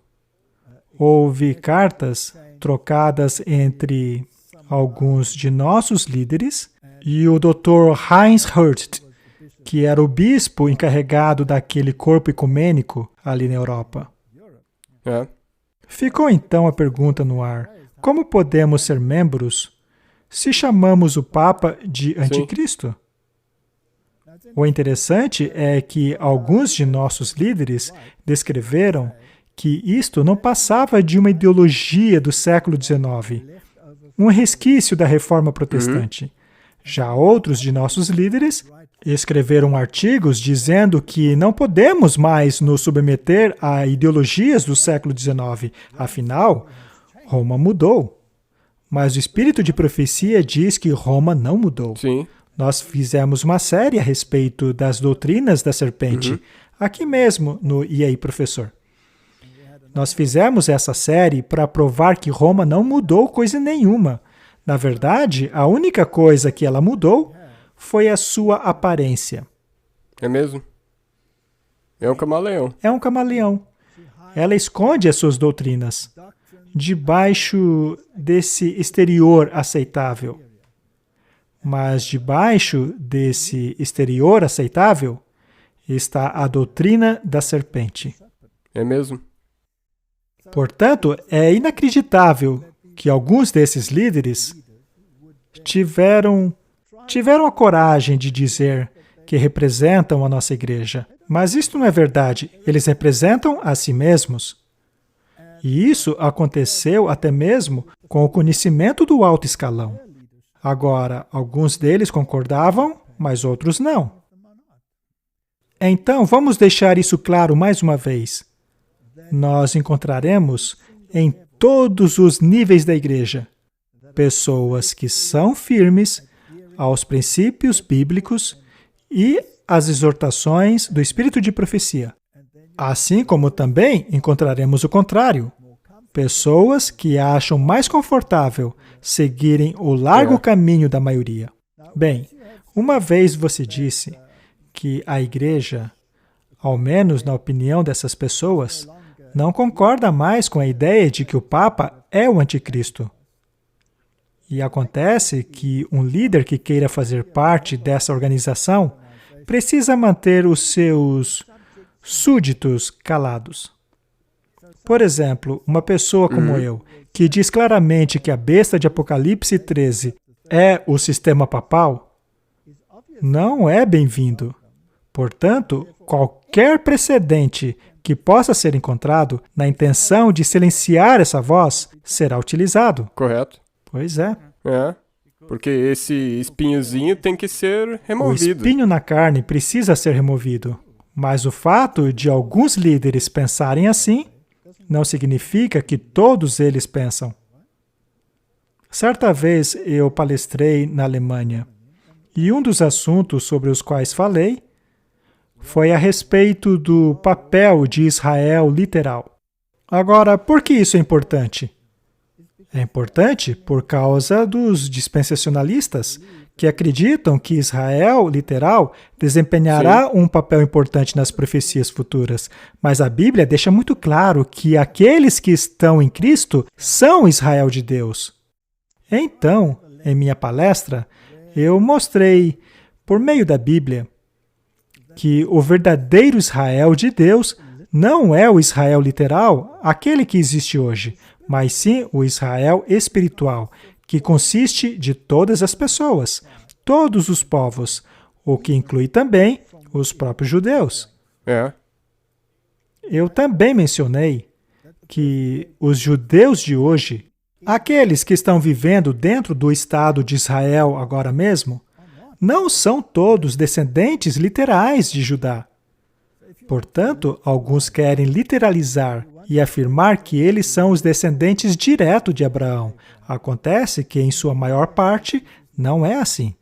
houve cartas trocadas entre alguns de nossos líderes e o Dr. Heinz Hurst, que era o bispo encarregado daquele corpo ecumênico ali na Europa. Ficou então a pergunta no ar, como podemos ser membros se chamamos o Papa de Anticristo? O interessante é que alguns de nossos líderes descreveram que isto não passava de uma ideologia do século XIX, um resquício da Reforma Protestante. Já outros de nossos líderes escreveram artigos dizendo que não podemos mais nos submeter a ideologias do século XIX. Afinal, Roma mudou. Mas o Espírito de Profecia diz que Roma não mudou. Nós fizemos uma série a respeito das doutrinas da serpente, aqui mesmo no E aí, Professor? Nós fizemos essa série para provar que Roma não mudou coisa nenhuma. Na verdade, a única coisa que ela mudou foi a sua aparência. É mesmo? É um camaleão. É um camaleão. Ela esconde as suas doutrinas debaixo desse exterior aceitável. Mas debaixo desse exterior aceitável está a doutrina da serpente. É mesmo? Portanto, é inacreditável que alguns desses líderes tiveram a coragem de dizer que representam a nossa igreja. Mas isto não é verdade. Eles representam a si mesmos. E isso aconteceu até mesmo com o conhecimento do alto escalão. Agora, alguns deles concordavam, mas outros não. Então, vamos deixar isso claro mais uma vez. Nós encontraremos em todos os níveis da igreja pessoas que são firmes aos princípios bíblicos e às exortações do espírito de profecia. Assim como também encontraremos o contrário. Pessoas que acham mais confortável seguirem o largo caminho da maioria. Bem, uma vez você disse que a igreja, ao menos na opinião dessas pessoas, não concorda mais com a ideia de que o Papa é o anticristo. E acontece que um líder que queira fazer parte dessa organização precisa manter os seus súditos calados. Por exemplo, uma pessoa como eu, que diz claramente que a besta de Apocalipse 13 é o sistema papal, não é bem-vindo. Portanto, qualquer precedente que possa ser encontrado na intenção de silenciar essa voz será utilizado. Correto. Pois é. Porque esse espinhozinho tem que ser removido. O espinho na carne precisa ser removido. Mas o fato de alguns líderes pensarem assim não significa que todos eles pensam. Certa vez eu palestrei na Alemanha e um dos assuntos sobre os quais falei foi a respeito do papel de Israel literal. Agora, por que isso é importante? É importante por causa dos dispensacionalistas, que acreditam que Israel literal desempenhará um papel importante nas profecias futuras. Mas a Bíblia deixa muito claro que aqueles que estão em Cristo são Israel de Deus. Então, em minha palestra, eu mostrei, por meio da Bíblia, que o verdadeiro Israel de Deus não é o Israel literal, aquele que existe hoje, mas sim o Israel espiritual, que consiste de todas as pessoas, todos os povos, o que inclui também os próprios judeus. Eu também mencionei que os judeus de hoje, aqueles que estão vivendo dentro do Estado de Israel agora mesmo, não são todos descendentes literais de Judá. Portanto, alguns querem literalizar e afirmar que eles são os descendentes diretos de Abraão. Acontece que, em sua maior parte, não é assim,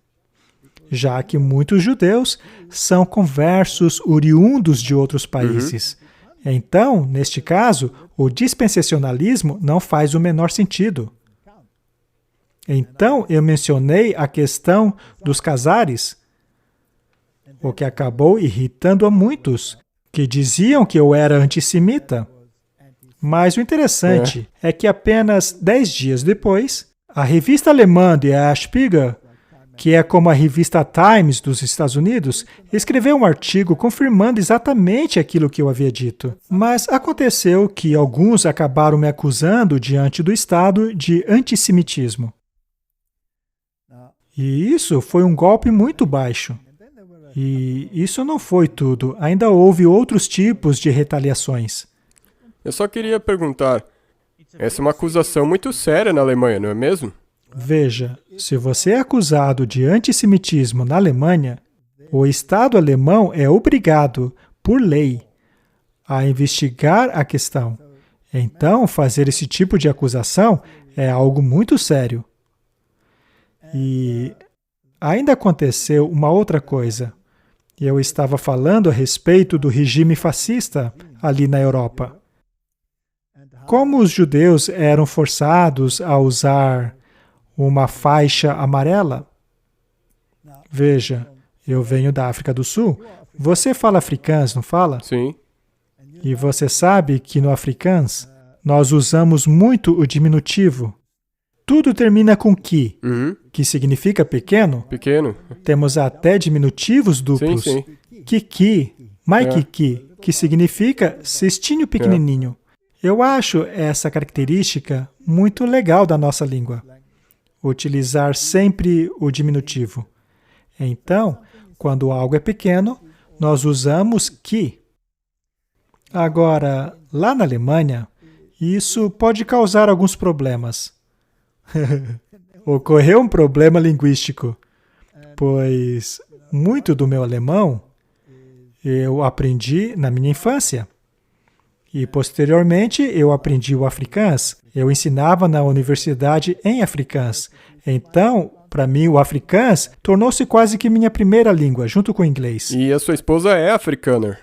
já que muitos judeus são conversos oriundos de outros países. Então, neste caso, o dispensacionalismo não faz o menor sentido. Então, eu mencionei a questão dos casares, o que acabou irritando a muitos, que diziam que eu era antissemita. Mas o interessante é que apenas 10 dias depois, a revista alemã Der Spiegel, que é como a revista Times dos Estados Unidos, escreveu um artigo confirmando exatamente aquilo que eu havia dito. Mas aconteceu que alguns acabaram me acusando diante do Estado de antissemitismo. E isso foi um golpe muito baixo. E isso não foi tudo. Ainda houve outros tipos de retaliações. Eu só queria perguntar, essa é uma acusação muito séria na Alemanha, não é mesmo? Veja, se você é acusado de antissemitismo na Alemanha, o Estado alemão é obrigado, por lei, a investigar a questão. Então, fazer esse tipo de acusação é algo muito sério. E ainda aconteceu uma outra coisa. Eu estava falando a respeito do regime fascista ali na Europa. Como os judeus eram forçados a usar uma faixa amarela? Veja, eu venho da África do Sul. Você fala africans, não fala? Sim. E você sabe que no africans nós usamos muito o diminutivo. Tudo termina com ki, que significa pequeno. Pequeno. Temos até diminutivos duplos. Sim. Kiki, maikiki, que significa cestinho pequenininho. Eu acho essa característica muito legal da nossa língua. Utilizar sempre o diminutivo. Então, Quando algo é pequeno, nós usamos que. Agora, lá na Alemanha, isso pode causar alguns problemas. Ocorreu um problema linguístico, pois muito do meu alemão eu aprendi na minha infância. E, posteriormente, eu aprendi o afrikaans. Eu ensinava na universidade em afrikaans. Então, para mim, o afrikaans tornou-se quase que minha primeira língua, junto com o inglês. E a sua esposa é africana.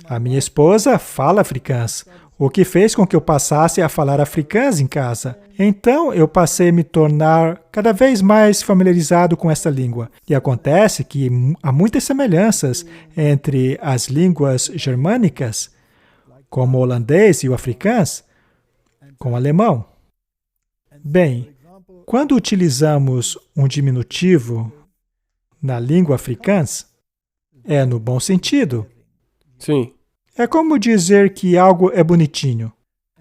A minha esposa fala afrikaans, o que fez com que eu passasse a falar afrikaans em casa. Então, eu passei a me tornar cada vez mais familiarizado com essa língua. E acontece que há muitas semelhanças entre as línguas germânicas, como o holandês e o afrikaans, com o alemão. Bem, quando utilizamos um diminutivo na língua afrikaans, é no bom sentido. Sim. É como dizer que algo é bonitinho.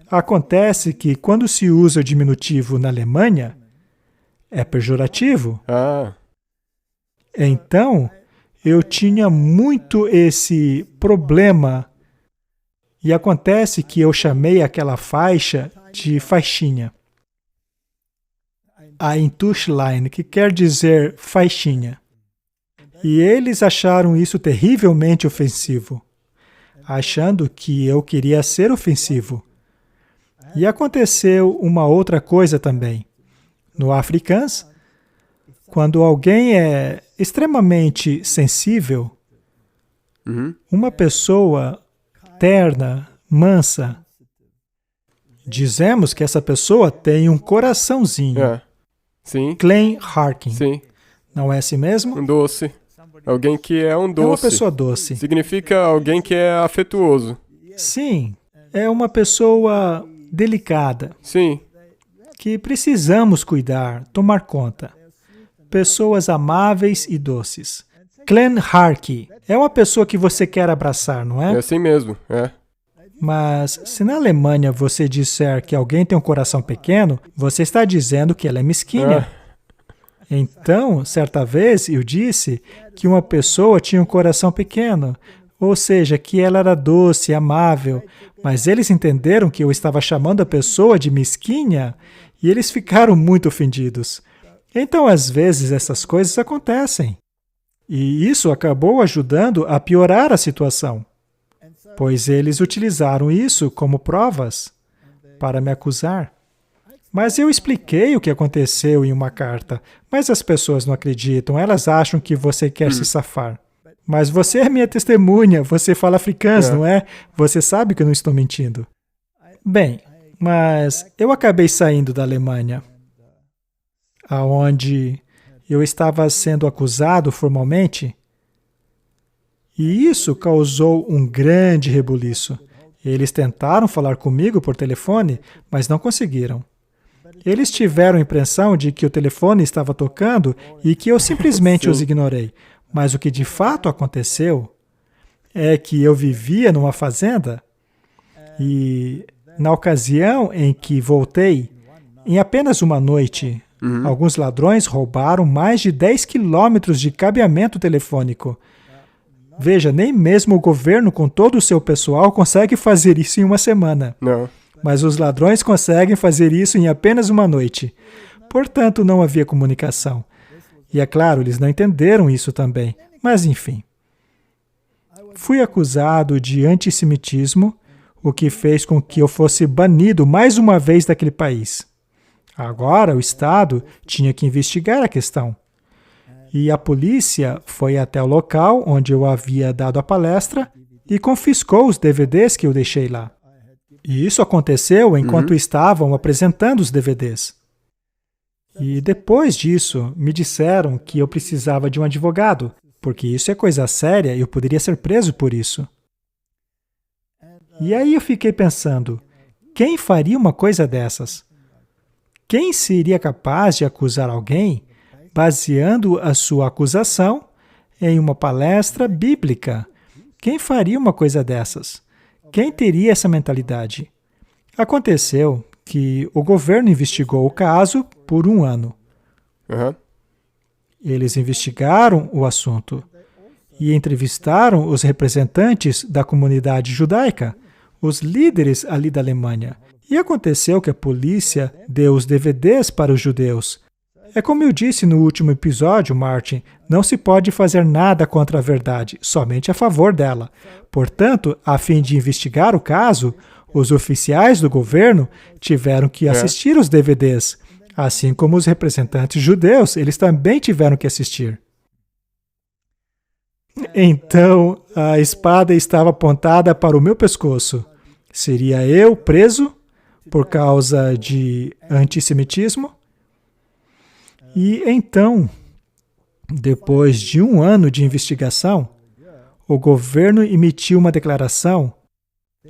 Acontece que quando se usa o diminutivo na Alemanha, é pejorativo. Ah, Então, eu tinha muito esse problema. E acontece que eu chamei aquela faixa de faixinha. A Intuschlein, que quer dizer faixinha. E eles acharam isso terrivelmente ofensivo, achando que eu queria ser ofensivo. E aconteceu uma outra coisa também. No afrikaans, quando alguém é extremamente sensível, uma pessoa terna, mansa, dizemos que essa pessoa tem um coraçãozinho. é. Sim. Klein Harkin. Sim. Não é assim mesmo? Um doce. Alguém que é um É uma doce. pessoa doce. Significa alguém que é afetuoso. Sim, é uma pessoa delicada, Sim. que precisamos cuidar, tomar conta. Pessoas amáveis e doces. Klein Harkin é uma pessoa que você quer abraçar, não É é? assim mesmo. É. Mas se na Alemanha você disser que alguém tem um coração pequeno, você está dizendo que ela é mesquinha. Então, certa vez eu disse que uma pessoa tinha um coração pequeno, ou seja, que ela era doce, amável, mas eles entenderam que eu estava chamando a pessoa de mesquinha e eles ficaram muito ofendidos. Então, às vezes, essas coisas acontecem. E isso acabou ajudando a piorar a situação, pois eles utilizaram isso como provas para me acusar. Mas eu expliquei o que aconteceu em uma carta, mas as pessoas não acreditam, elas acham que você quer se safar. Mas você é minha testemunha, você fala afrikaans, não é? Você sabe que eu não estou mentindo. Bem, mas eu acabei saindo da Alemanha, aonde eu estava sendo acusado formalmente, e isso causou um grande rebuliço. Eles tentaram falar comigo por telefone, mas não conseguiram. Eles tiveram a impressão de que o telefone estava tocando e que eu simplesmente os ignorei. Mas o que de fato aconteceu é que eu vivia numa fazenda e, na ocasião em que voltei, em apenas uma noite, alguns ladrões roubaram mais de 10 quilômetros de cabeamento telefônico. Veja, nem mesmo o governo, com todo o seu pessoal, consegue fazer isso em uma semana. Não. Mas os ladrões conseguem fazer isso em apenas uma noite. Portanto, não havia comunicação. E é claro, eles não entenderam isso também. Mas, enfim. Fui acusado de antissemitismo, o que fez com que eu fosse banido mais uma vez daquele país. Agora, o Estado tinha que investigar a questão. E a polícia foi até o local onde eu havia dado a palestra e confiscou os DVDs que eu deixei lá. E isso aconteceu enquanto estavam apresentando os DVDs. E depois disso, me disseram que eu precisava de um advogado, porque isso é coisa séria e eu poderia ser preso por isso. E aí eu fiquei pensando, quem faria uma coisa dessas? Quem seria capaz de acusar alguém baseando a sua acusação em uma palestra bíblica? Quem faria uma coisa dessas? Quem teria essa mentalidade? Aconteceu que o governo investigou o caso por 1 ano. Eles investigaram o assunto. e entrevistaram os representantes da comunidade judaica, os líderes ali da Alemanha. E aconteceu que a polícia deu os DVDs para os judeus. É como eu disse no último episódio, Martin, não se pode fazer nada contra a verdade, somente a favor dela. Portanto, a fim de investigar o caso, os oficiais do governo tiveram que assistir os DVDs, assim como os representantes judeus, eles também tiveram que assistir. Então, a espada estava apontada para o meu pescoço. Seria eu preso por causa de antissemitismo? E então, depois de 1 ano de investigação, o governo emitiu uma declaração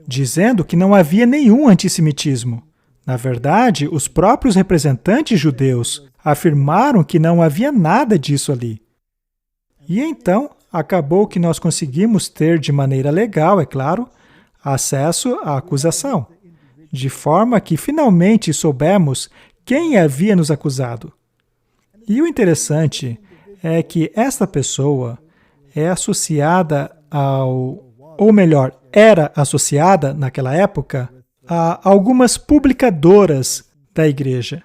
dizendo que não havia nenhum antissemitismo. Na verdade, os próprios representantes judeus afirmaram que não havia nada disso ali. E então, acabou que nós conseguimos ter, de maneira legal, é claro, acesso à acusação, de forma que finalmente soubemos quem havia nos acusado. E o interessante é que esta pessoa é associada ou melhor, era associada naquela época a algumas publicadoras da igreja.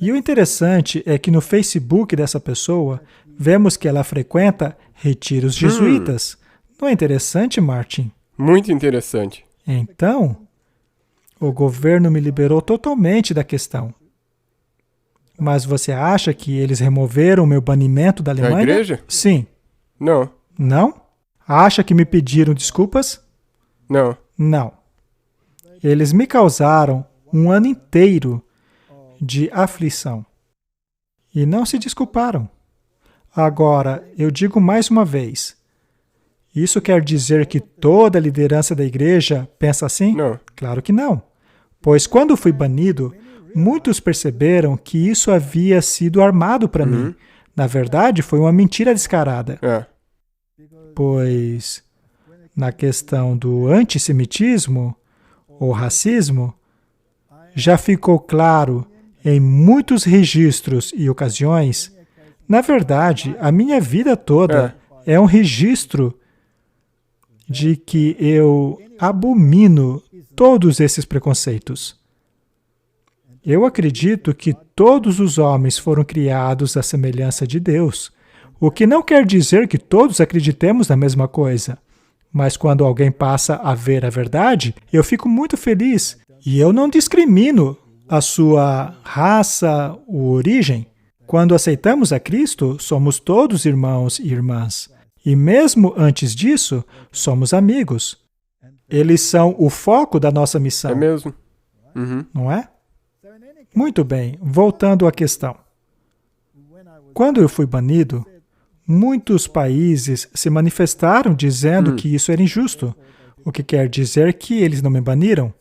E o interessante é que no Facebook dessa pessoa, vemos que ela frequenta retiros jesuítas. Não é interessante, Martin? Muito interessante. Então, o governo me liberou totalmente da questão. Mas você acha que eles removeram o meu banimento da Alemanha? Da igreja? Sim. Não. Não? Acha que me pediram desculpas? Não. Não. Eles me causaram 1 ano inteiro de aflição. E não se desculparam. Agora, eu digo mais uma vez. Isso quer dizer que toda a liderança da igreja pensa assim? Não. Claro que não. Pois quando fui banido, muitos perceberam que isso havia sido armado para mim. Na verdade, foi uma mentira descarada. Pois, na questão do antissemitismo ou racismo, já ficou claro em muitos registros e ocasiões. Na verdade, a minha vida toda é um registro de que eu abomino todos esses preconceitos. Eu acredito que todos os homens foram criados à semelhança de Deus, o que não quer dizer que todos acreditemos na mesma coisa. Mas quando alguém passa a ver a verdade, eu fico muito feliz. E eu não discrimino a sua raça ou origem. Quando aceitamos a Cristo, somos todos irmãos e irmãs. E mesmo antes disso, somos amigos. Eles são o foco da nossa missão. É mesmo. Não é? Muito bem, voltando à questão. Quando eu fui banido, muitos países se manifestaram dizendo que isso era injusto, o que quer dizer que eles não me baniram,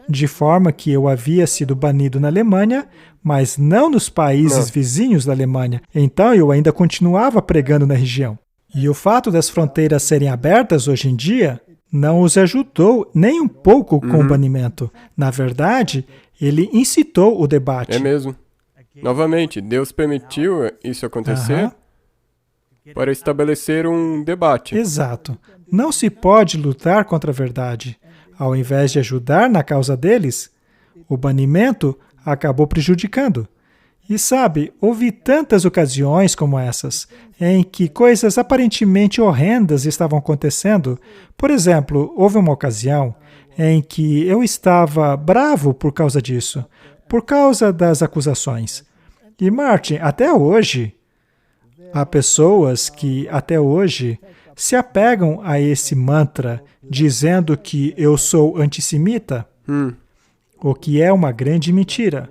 de forma que eu havia sido banido na Alemanha, mas não nos países vizinhos da Alemanha. Então eu ainda continuava pregando na região. E o fato das fronteiras serem abertas hoje em dia não os ajudou nem um pouco com o banimento. Na verdade, ele incitou o debate. É mesmo. Novamente, Deus permitiu isso acontecer para estabelecer um debate. Exato. Não se pode lutar contra a verdade. Ao invés de ajudar na causa deles, o banimento acabou prejudicando. E sabe, houve tantas ocasiões como essas, em que coisas aparentemente horrendas estavam acontecendo. Por exemplo, houve uma ocasião em que eu estava bravo por causa disso, por causa das acusações. E Martin, até hoje, há pessoas que até hoje se apegam a esse mantra, dizendo que eu sou antissemita, o que é uma grande mentira.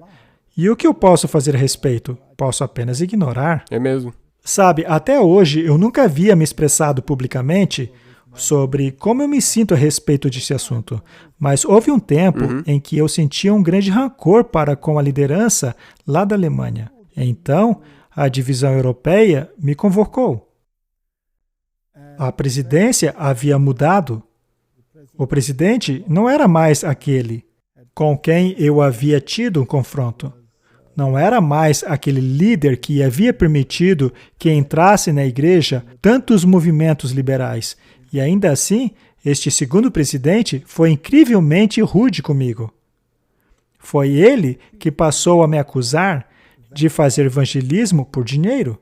E o que eu posso fazer a respeito? Posso apenas ignorar. É mesmo. Sabe, até hoje eu nunca havia me expressado publicamente sobre como eu me sinto a respeito desse assunto. Mas houve um tempo em que eu sentia um grande rancor para com a liderança lá da Alemanha. Então, a divisão europeia me convocou. A presidência havia mudado. O presidente não era mais aquele com quem eu havia tido um confronto. Não era mais aquele líder que havia permitido que entrasse na igreja tantos movimentos liberais. E ainda assim, este segundo presidente foi incrivelmente rude comigo. Foi ele que passou a me acusar de fazer evangelismo por dinheiro.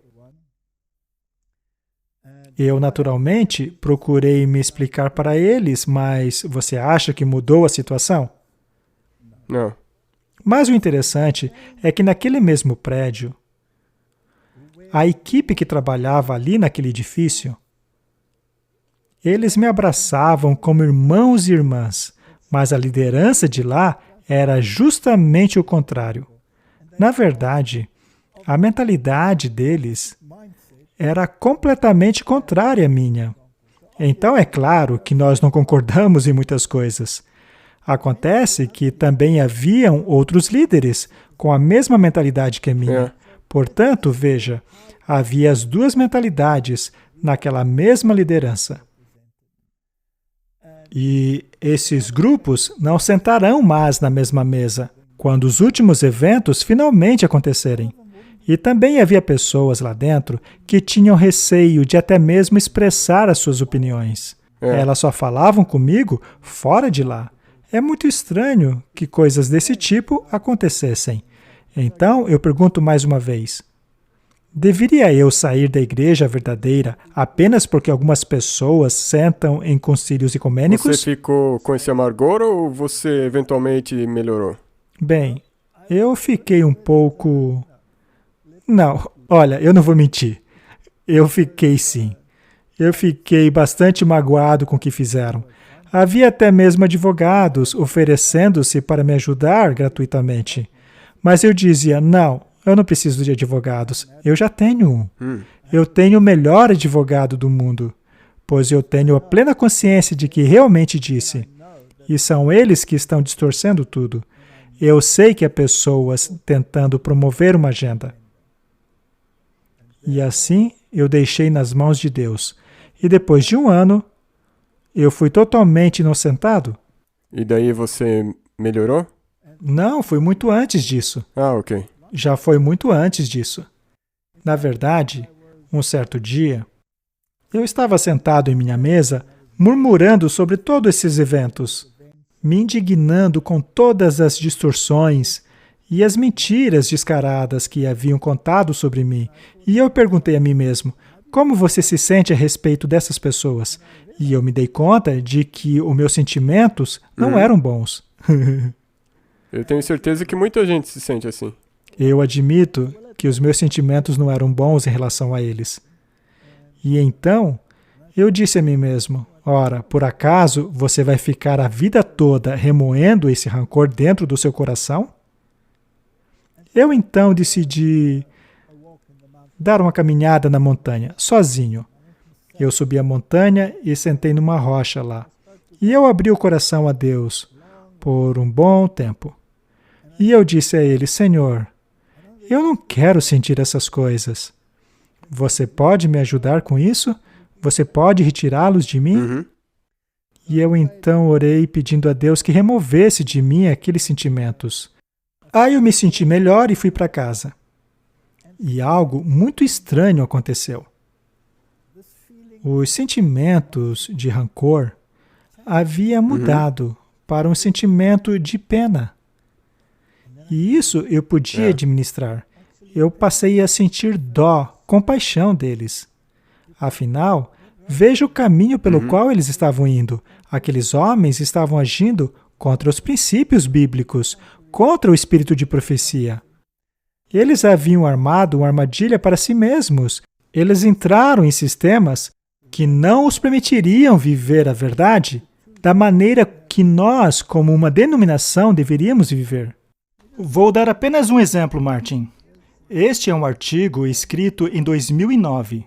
Eu, naturalmente, procurei me explicar para eles, mas você acha que mudou a situação? Não. Mas o interessante é que naquele mesmo prédio, a equipe que trabalhava ali naquele edifício, eles me abraçavam como irmãos e irmãs, mas a liderança de lá era justamente o contrário. Na verdade, a mentalidade deles era completamente contrária à minha. Então é claro que nós não concordamos em muitas coisas. Acontece que também haviam outros líderes com a mesma mentalidade que a minha. Portanto, veja, havia as duas mentalidades naquela mesma liderança. E esses grupos não sentarão mais na mesma mesa quando os últimos eventos finalmente acontecerem. E também havia pessoas lá dentro que tinham receio de até mesmo expressar as suas opiniões. Elas só falavam comigo fora de lá. É muito estranho que coisas desse tipo acontecessem. Então, eu pergunto mais uma vez, deveria eu sair da igreja verdadeira apenas porque algumas pessoas sentam em concílios ecumênicos? Você ficou com esse amargor ou você eventualmente melhorou? Bem, eu fiquei um pouco... Não, olha, eu não vou mentir. Eu fiquei sim. Eu fiquei bastante magoado com o que fizeram. Havia até mesmo advogados oferecendo-se para me ajudar gratuitamente. Mas eu dizia, não, eu não preciso de advogados. Eu já tenho um. Eu tenho o melhor advogado do mundo, pois eu tenho a plena consciência de que realmente disse. E são eles que estão distorcendo tudo. Eu sei que há pessoas tentando promover uma agenda. E assim eu deixei nas mãos de Deus. E depois de um ano, eu fui totalmente inocentado. E daí você melhorou? Não, foi muito antes disso. Ah, ok. Já foi muito antes disso. Na verdade, um certo dia, eu estava sentado em minha mesa, murmurando sobre todos esses eventos, me indignando com todas as distorções e as mentiras descaradas que haviam contado sobre mim. E eu perguntei a mim mesmo, como você se sente a respeito dessas pessoas? E eu me dei conta de que os meus sentimentos não eram bons. Eu tenho certeza que muita gente se sente assim. Eu admito que os meus sentimentos não eram bons em relação a eles. E então, eu disse a mim mesmo, ora, por acaso você vai ficar a vida toda remoendo esse rancor dentro do seu coração? Eu então decidi dar uma caminhada na montanha, sozinho. Eu subi a montanha e sentei numa rocha lá. E eu abri o coração a Deus por um bom tempo. E eu disse a Ele, Senhor, eu não quero sentir essas coisas. Você pode me ajudar com isso? Você pode retirá-los de mim? E eu então orei pedindo a Deus que removesse de mim aqueles sentimentos. Aí eu me senti melhor e fui para casa. E algo muito estranho aconteceu. Os sentimentos de rancor haviam mudado para um sentimento de pena. E isso eu podia administrar. Eu passei a sentir dó, compaixão deles. Afinal, veja o caminho pelo qual eles estavam indo. Aqueles homens estavam agindo contra os princípios bíblicos, contra o espírito de profecia. Eles haviam armado uma armadilha para si mesmos. Eles entraram em sistemas que não os permitiriam viver a verdade da maneira que nós, como uma denominação, deveríamos viver. Vou dar apenas um exemplo, Martin. Este é um artigo escrito em 2009.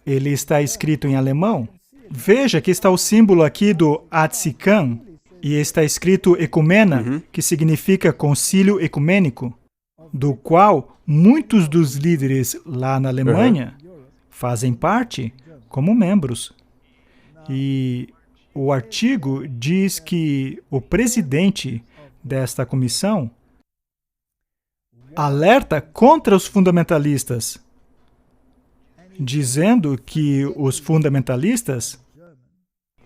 Ele está escrito em alemão. Veja que está o símbolo aqui do Atzikan, e está escrito Ecumena, que significa concílio ecumênico, do qual muitos dos líderes lá na Alemanha fazem parte como membros. E o artigo diz que o presidente desta comissão alerta contra os fundamentalistas, dizendo que os fundamentalistas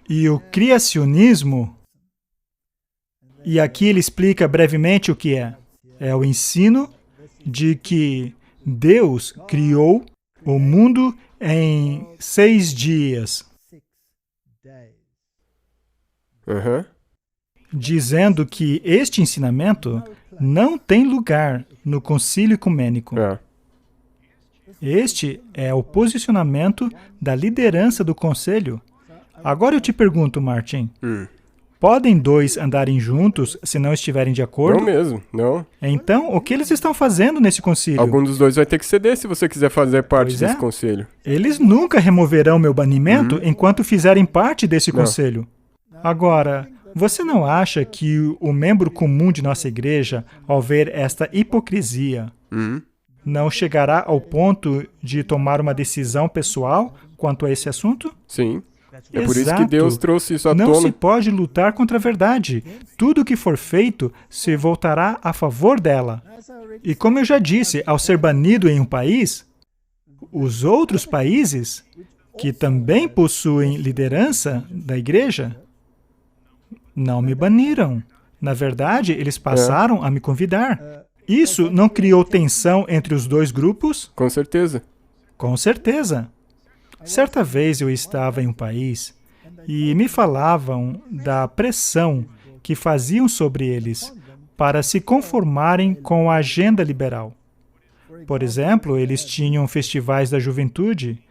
e o criacionismo, e aqui ele explica brevemente o que é. É o ensino de que Deus criou o mundo em 6 dias. Aham. Dizendo que este ensinamento não tem lugar no concílio ecumênico. É. Este é o posicionamento da liderança do conselho. Agora eu te pergunto, Martin, podem 2 andarem juntos se não estiverem de acordo? Não mesmo, não. Então, o que eles estão fazendo nesse concílio? Algum dos 2 vai ter que ceder se você quiser fazer parte Pois desse é. conselho. Eles nunca removerão meu banimento enquanto fizerem parte desse conselho. Agora, você não acha que o membro comum de nossa igreja, ao ver esta hipocrisia, não chegará ao ponto de tomar uma decisão pessoal quanto a esse assunto? Sim. É por isso que Exato. Deus trouxe isso à Não se tona. pode lutar contra a verdade. Tudo que for feito se voltará a favor dela. E como eu já disse, ao ser banido em um país, os outros países, que também possuem liderança da igreja, não me baniram. Na verdade, eles passaram a me convidar. Isso não criou tensão entre os 2 grupos? Com certeza. Com certeza. Certa vez eu estava em um país e me falavam da pressão que faziam sobre eles para se conformarem com a agenda liberal. Por exemplo, eles tinham festivais da juventude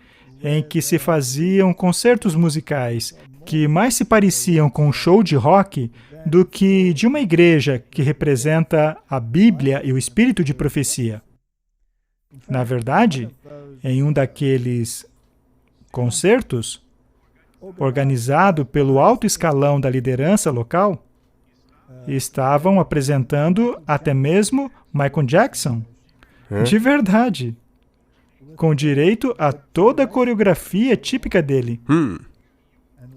em que se faziam concertos musicais que mais se pareciam com um show de rock do que de uma igreja que representa a Bíblia e o espírito de profecia. Na verdade, em um daqueles concertos, organizado pelo alto escalão da liderança local, estavam apresentando até mesmo Michael Jackson. De verdade. Com direito a toda a coreografia típica dele.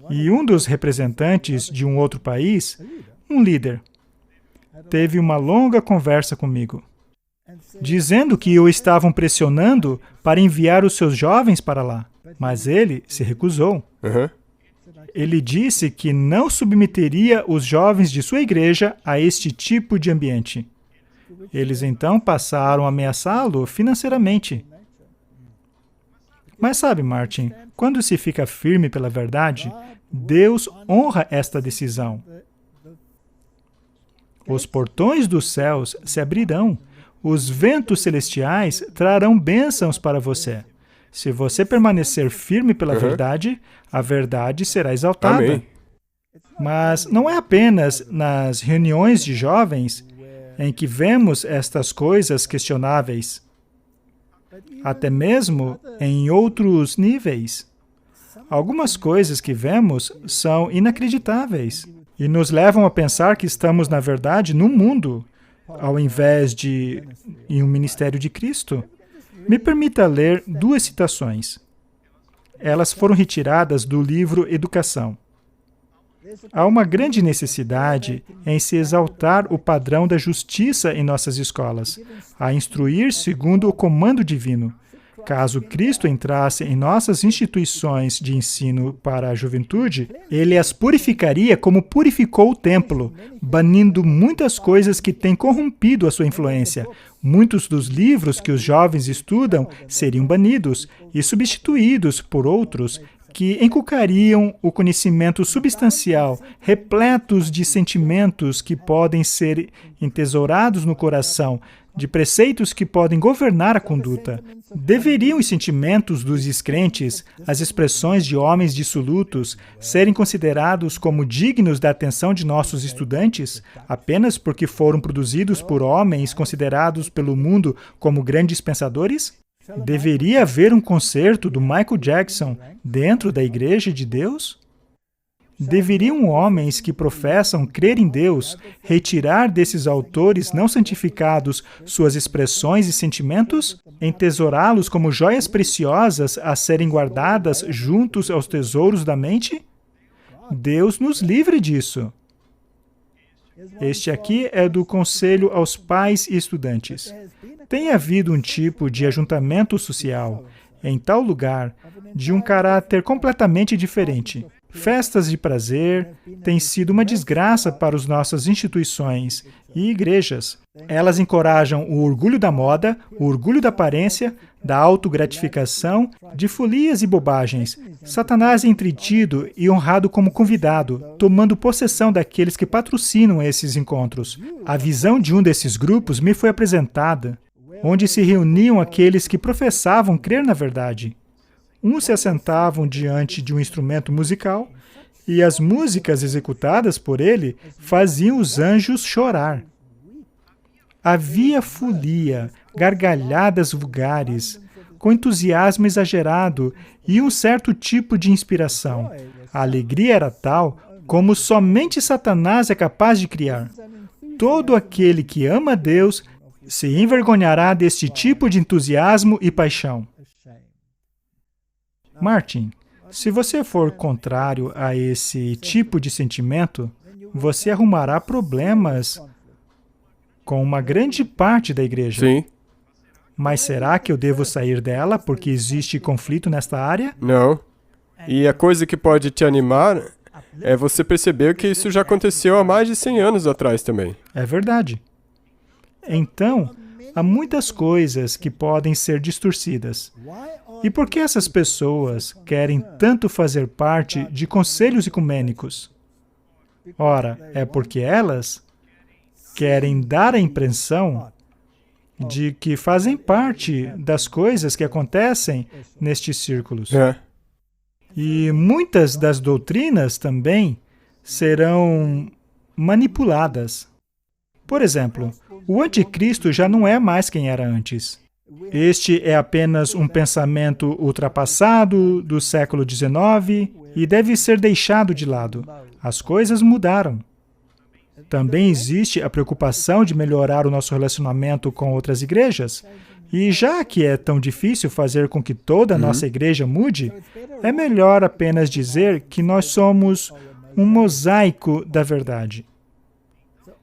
E um dos representantes de um outro país, um líder, teve uma longa conversa comigo, dizendo que o estavam pressionando para enviar os seus jovens para lá, mas ele se recusou. Ele disse que não submeteria os jovens de sua igreja a este tipo de ambiente. Eles então passaram a ameaçá-lo financeiramente. Mas sabe, Martin, quando se fica firme pela verdade, Deus honra esta decisão. Os portões dos céus se abrirão. Os ventos celestiais trarão bênçãos para você. Se você permanecer firme pela verdade, a verdade será exaltada. Amém. Mas não é apenas nas reuniões de jovens em que vemos estas coisas questionáveis. Até mesmo em outros níveis. Algumas coisas que vemos são inacreditáveis e nos levam a pensar que estamos, na verdade, no mundo, ao invés de em um ministério de Cristo. Me permita ler 2 citações. Elas foram retiradas do livro Educação. Há uma grande necessidade em se exaltar o padrão da justiça em nossas escolas, a instruir segundo o comando divino. Caso Cristo entrasse em nossas instituições de ensino para a juventude, ele as purificaria como purificou o templo, banindo muitas coisas que têm corrompido a sua influência. Muitos dos livros que os jovens estudam seriam banidos e substituídos por outros que inculcariam o conhecimento substancial, repletos de sentimentos que podem ser entesourados no coração, de preceitos que podem governar a conduta. Deveriam os sentimentos dos descrentes, as expressões de homens dissolutos, serem considerados como dignos da atenção de nossos estudantes, apenas porque foram produzidos por homens considerados pelo mundo como grandes pensadores? Deveria haver um concerto do Michael Jackson dentro da Igreja de Deus? Deveriam homens que professam crer em Deus retirar desses autores não santificados suas expressões e sentimentos? Entesourá-los como joias preciosas a serem guardadas juntos aos tesouros da mente? Deus nos livre disso. Este aqui é do Conselho aos Pais e Estudantes. Tem havido um tipo de ajuntamento social em tal lugar de um caráter completamente diferente. Festas de prazer têm sido uma desgraça para as nossas instituições e igrejas. Elas encorajam o orgulho da moda, o orgulho da aparência, da autogratificação, de folias e bobagens. Satanás é entretido e honrado como convidado, tomando possessão daqueles que patrocinam esses encontros. A visão de um desses grupos me foi apresentada, onde se reuniam aqueles que professavam crer na verdade. Uns se assentavam diante de um instrumento musical e as músicas executadas por ele faziam os anjos chorar. Havia folia, gargalhadas vulgares, com entusiasmo exagerado e um certo tipo de inspiração. A alegria era tal como somente Satanás é capaz de criar. Todo aquele que ama a Deus se envergonhará deste tipo de entusiasmo e paixão. Martin, se você for contrário a esse tipo de sentimento, você arrumará problemas com uma grande parte da igreja. Sim. Mas será que eu devo sair dela porque existe conflito nesta área? Não. E a coisa que pode te animar é você perceber que isso já aconteceu há mais de 100 anos atrás também. É verdade. Então, há muitas coisas que podem ser distorcidas. E por que essas pessoas querem tanto fazer parte de conselhos ecumênicos? Ora, é porque elas querem dar a impressão de que fazem parte das coisas que acontecem nestes círculos. E muitas das doutrinas também serão manipuladas. Por exemplo, o anticristo já não é mais quem era antes. Este é apenas um pensamento ultrapassado do século XIX e deve ser deixado de lado. As coisas mudaram. Também existe a preocupação de melhorar o nosso relacionamento com outras igrejas. E já que é tão difícil fazer com que toda a nossa igreja mude, é melhor apenas dizer que nós somos um mosaico da verdade.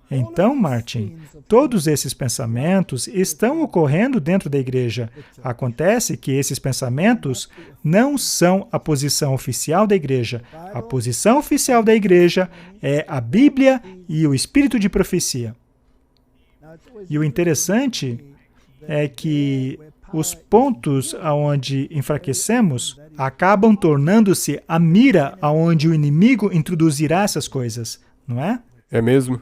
Então, Martin, todos esses pensamentos estão ocorrendo dentro da igreja. Acontece que esses pensamentos não são a posição oficial da igreja. A posição oficial da igreja é a Bíblia e o espírito de profecia. E o interessante é que os pontos aonde enfraquecemos acabam tornando-se a mira aonde o inimigo introduzirá essas coisas, não é? É mesmo?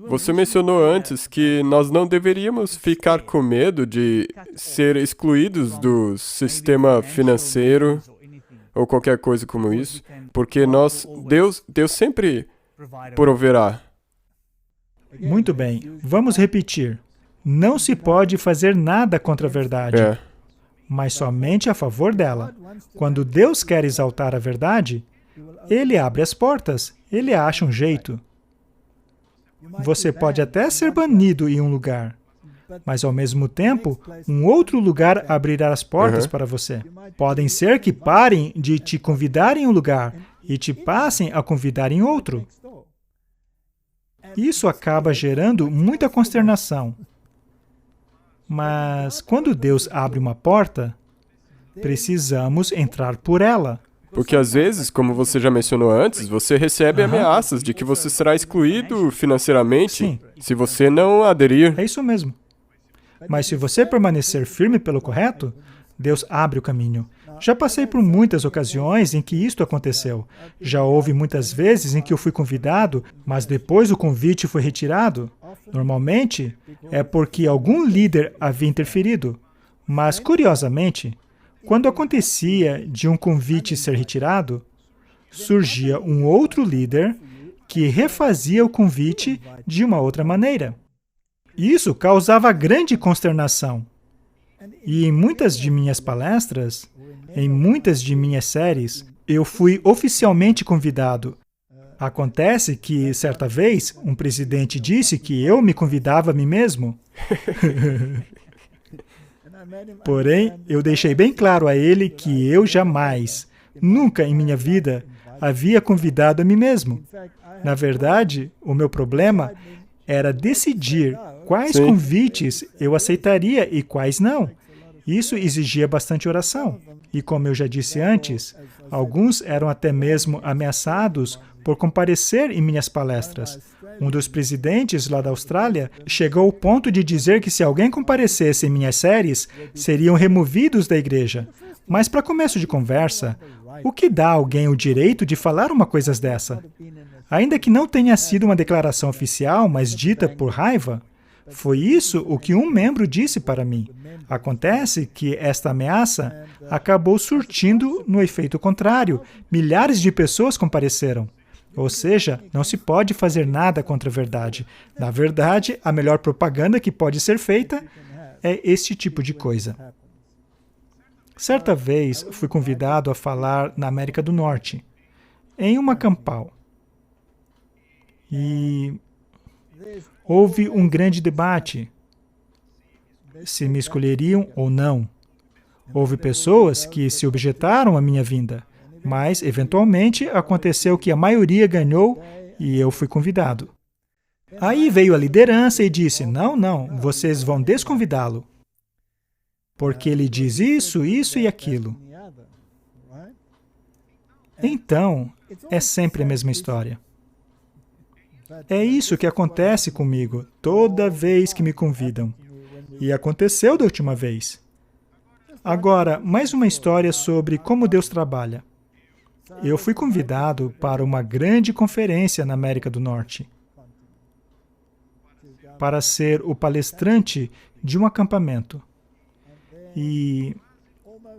Você mencionou antes que nós não deveríamos ficar com medo de ser excluídos do sistema financeiro ou qualquer coisa como isso, porque Deus sempre proverá. Muito bem, vamos repetir. Não se pode fazer nada contra a verdade, mas somente a favor dela. Quando Deus quer exaltar a verdade, Ele abre as portas, Ele acha um jeito. Você pode até ser banido em um lugar, mas ao mesmo tempo, um outro lugar abrirá as portas para você. Podem ser que parem de te convidar em um lugar e te passem a convidar em outro. Isso acaba gerando muita consternação. Mas quando Deus abre uma porta, precisamos entrar por ela. Porque às vezes, como você já mencionou antes, você recebe ameaças de que você será excluído financeiramente se você não aderir. É isso mesmo. Mas se você permanecer firme pelo correto, Deus abre o caminho. Já passei por muitas ocasiões em que isto aconteceu. Já houve muitas vezes em que eu fui convidado, mas depois o convite foi retirado. Normalmente, é porque algum líder havia interferido. Mas, curiosamente, quando acontecia de um convite ser retirado, surgia um outro líder que refazia o convite de uma outra maneira. Isso causava grande consternação. E em muitas de minhas palestras, em muitas de minhas séries, eu fui oficialmente convidado. Acontece que, certa vez, um presidente disse que eu me convidava a mim mesmo. Porém, eu deixei bem claro a ele que eu jamais, nunca em minha vida, havia convidado a mim mesmo. Na verdade, o meu problema era decidir quais Sim. convites eu aceitaria e quais não. Isso exigia bastante oração. E como eu já disse antes, alguns eram até mesmo ameaçados por comparecer em minhas palestras. Um dos presidentes lá da Austrália chegou ao ponto de dizer que se alguém comparecesse em minhas séries, seriam removidos da igreja. Mas para começo de conversa, o que dá a alguém o direito de falar uma coisa dessa? Ainda que não tenha sido uma declaração oficial, mas dita por raiva, foi isso o que um membro disse para mim. Acontece que esta ameaça acabou surtindo no efeito contrário. Milhares de pessoas compareceram. Ou seja, não se pode fazer nada contra a verdade. Na verdade, a melhor propaganda que pode ser feita é este tipo de coisa. Certa vez, fui convidado a falar na América do Norte, em uma campal. E houve um grande debate se me escolheriam ou não. Houve pessoas que se objetaram à minha vinda, mas, eventualmente, aconteceu que a maioria ganhou e eu fui convidado. Aí veio a liderança e disse, não, vocês vão desconvidá-lo, porque ele diz isso, isso e aquilo. Então, é sempre a mesma história. É isso que acontece comigo toda vez que me convidam. E aconteceu da última vez. Agora, mais uma história sobre como Deus trabalha. Eu fui convidado para uma grande conferência na América do Norte, para ser o palestrante de um acampamento. E,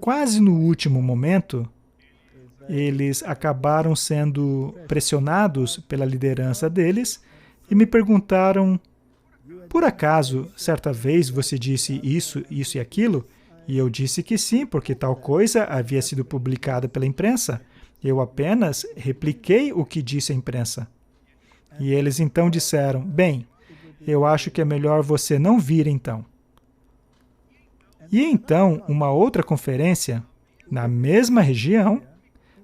quase no último momento, eles acabaram sendo pressionados pela liderança deles e me perguntaram, por acaso, certa vez você disse isso, isso e aquilo? E eu disse que sim, porque tal coisa havia sido publicada pela imprensa. Eu apenas repliquei o que disse a imprensa. E eles então disseram, bem, eu acho que é melhor você não vir então. E então, uma outra conferência, na mesma região,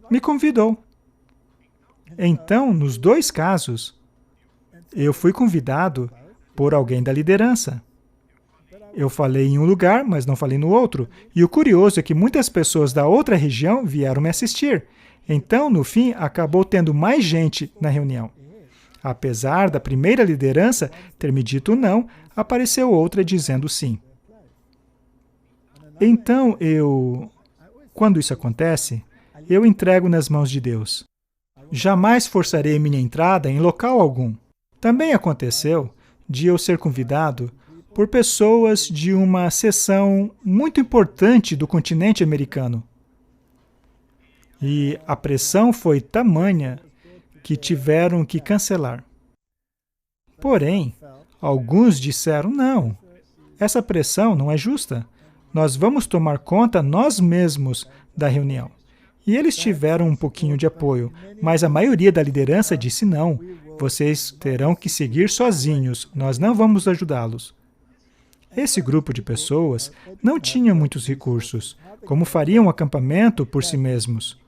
me convidou. Então, nos dois casos, eu fui convidado por alguém da liderança. Eu falei em um lugar, mas não falei no outro. E o curioso é que muitas pessoas da outra região vieram me assistir. Então, no fim, acabou tendo mais gente na reunião. Apesar da primeira liderança ter me dito não, apareceu outra dizendo sim. Então, quando isso acontece, eu entrego nas mãos de Deus. Jamais forçarei minha entrada em local algum. Também aconteceu de eu ser convidado por pessoas de uma seção muito importante do continente americano. E a pressão foi tamanha que tiveram que cancelar. Porém, alguns disseram, não, essa pressão não é justa. Nós vamos tomar conta nós mesmos da reunião. E eles tiveram um pouquinho de apoio, mas a maioria da liderança disse não, vocês terão que seguir sozinhos, nós não vamos ajudá-los. Esse grupo de pessoas não tinha muitos recursos, como fariam um acampamento por si mesmos,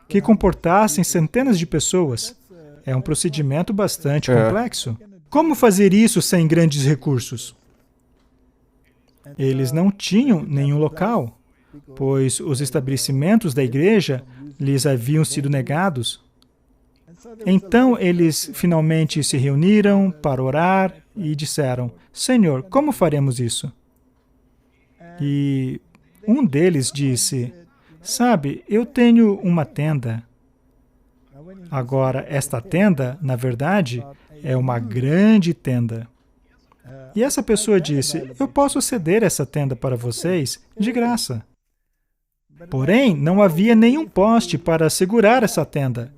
que comportassem centenas de pessoas. É um procedimento bastante complexo. Como fazer isso sem grandes recursos? Eles não tinham nenhum local, pois os estabelecimentos da igreja lhes haviam sido negados. Então, eles finalmente se reuniram para orar e disseram, Senhor, como faremos isso? E um deles disse, sabe, eu tenho uma tenda. Agora, esta tenda, na verdade, é uma grande tenda. E essa pessoa disse, eu posso ceder essa tenda para vocês de graça. Porém, não havia nenhum poste para segurar essa tenda.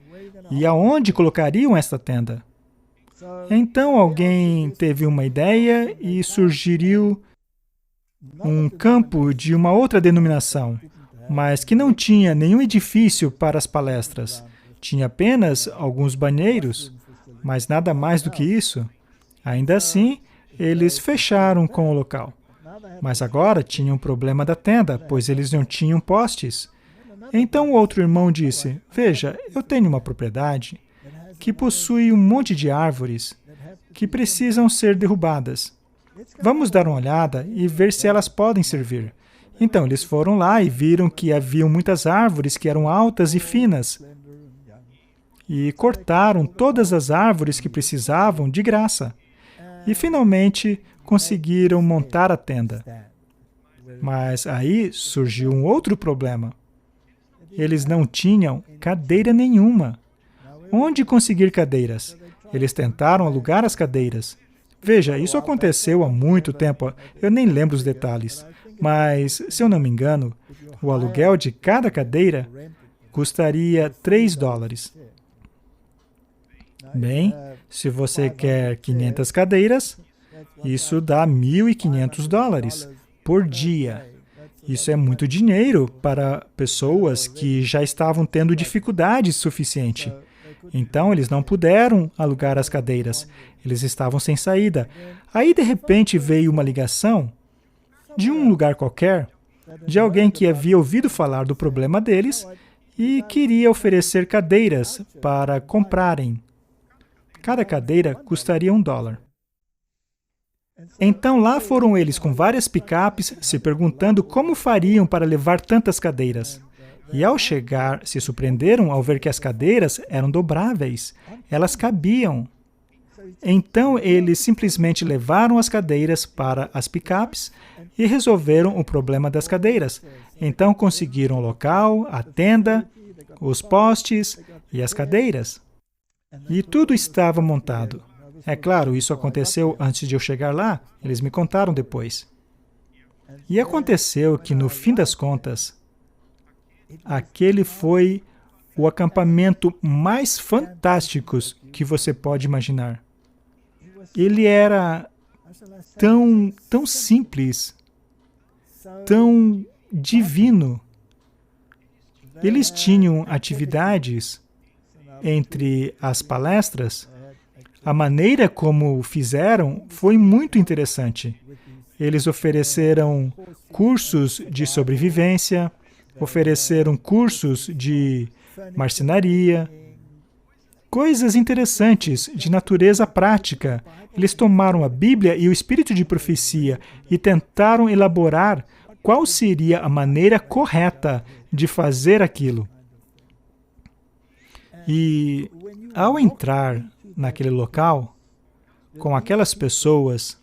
E aonde colocariam esta tenda? Então alguém teve uma ideia e sugeriu um campo de uma outra denominação, mas que não tinha nenhum edifício para as palestras. Tinha apenas alguns banheiros, mas nada mais do que isso. Ainda assim, eles fecharam com o local. Mas agora tinham um problema da tenda, pois eles não tinham postes. Então o outro irmão disse, veja, eu tenho uma propriedade que possui um monte de árvores que precisam ser derrubadas. Vamos dar uma olhada e ver se elas podem servir. Então, eles foram lá e viram que haviam muitas árvores que eram altas e finas. E cortaram todas as árvores que precisavam de graça. E, finalmente, conseguiram montar a tenda. Mas aí surgiu um outro problema. Eles não tinham cadeira nenhuma. Onde conseguir cadeiras? Eles tentaram alugar as cadeiras. Veja, isso aconteceu há muito tempo. Eu nem lembro os detalhes. Mas, se eu não me engano, o aluguel de cada cadeira custaria $3. Bem, se você quer 500 cadeiras, isso dá $1.500 por dia. Isso é muito dinheiro para pessoas que já estavam tendo dificuldade suficiente. Então, eles não puderam alugar as cadeiras. Eles estavam sem saída. Aí, de repente, veio uma ligação de um lugar qualquer, de alguém que havia ouvido falar do problema deles e queria oferecer cadeiras para comprarem. Cada cadeira custaria $1. Então lá foram eles com várias picapes, se perguntando como fariam para levar tantas cadeiras. E ao chegar, se surpreenderam ao ver que as cadeiras eram dobráveis. Elas cabiam. Então eles simplesmente levaram as cadeiras para as picapes e resolveram o problema das cadeiras. Então conseguiram o local, a tenda, os postes e as cadeiras. E tudo estava montado. É claro, isso aconteceu antes de eu chegar lá, eles me contaram depois. E aconteceu que, no fim das contas, aquele foi o acampamento mais fantástico que você pode imaginar. Ele era tão simples, tão divino. Eles tinham atividades entre as palestras. A maneira como o fizeram foi muito interessante. Eles ofereceram cursos de sobrevivência, ofereceram cursos de marcenaria, coisas interessantes de natureza prática. Eles tomaram a Bíblia e o espírito de profecia e tentaram elaborar qual seria a maneira correta de fazer aquilo. E ao entrar naquele local, com aquelas pessoas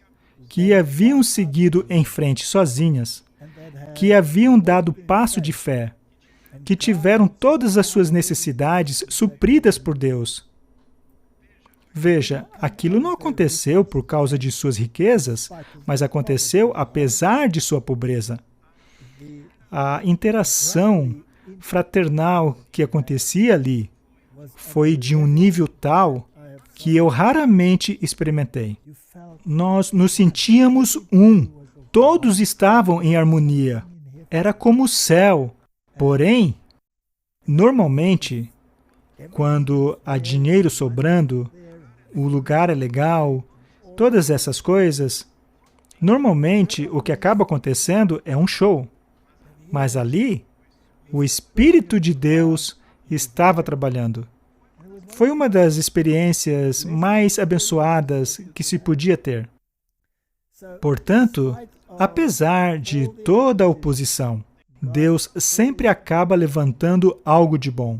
que haviam seguido em frente sozinhas, que haviam dado passo de fé, que tiveram todas as suas necessidades supridas por Deus. Veja, aquilo não aconteceu por causa de suas riquezas, mas aconteceu apesar de sua pobreza. A interação fraternal que acontecia ali foi de um nível tal que eu raramente experimentei. Nós nos sentíamos um. Todos estavam em harmonia. Era como o céu. Porém, normalmente, quando há dinheiro sobrando, o lugar é legal, todas essas coisas, normalmente o que acaba acontecendo é um show. Mas ali, o Espírito de Deus estava trabalhando. Foi uma das experiências mais abençoadas que se podia ter. Portanto, apesar de toda a oposição, Deus sempre acaba levantando algo de bom.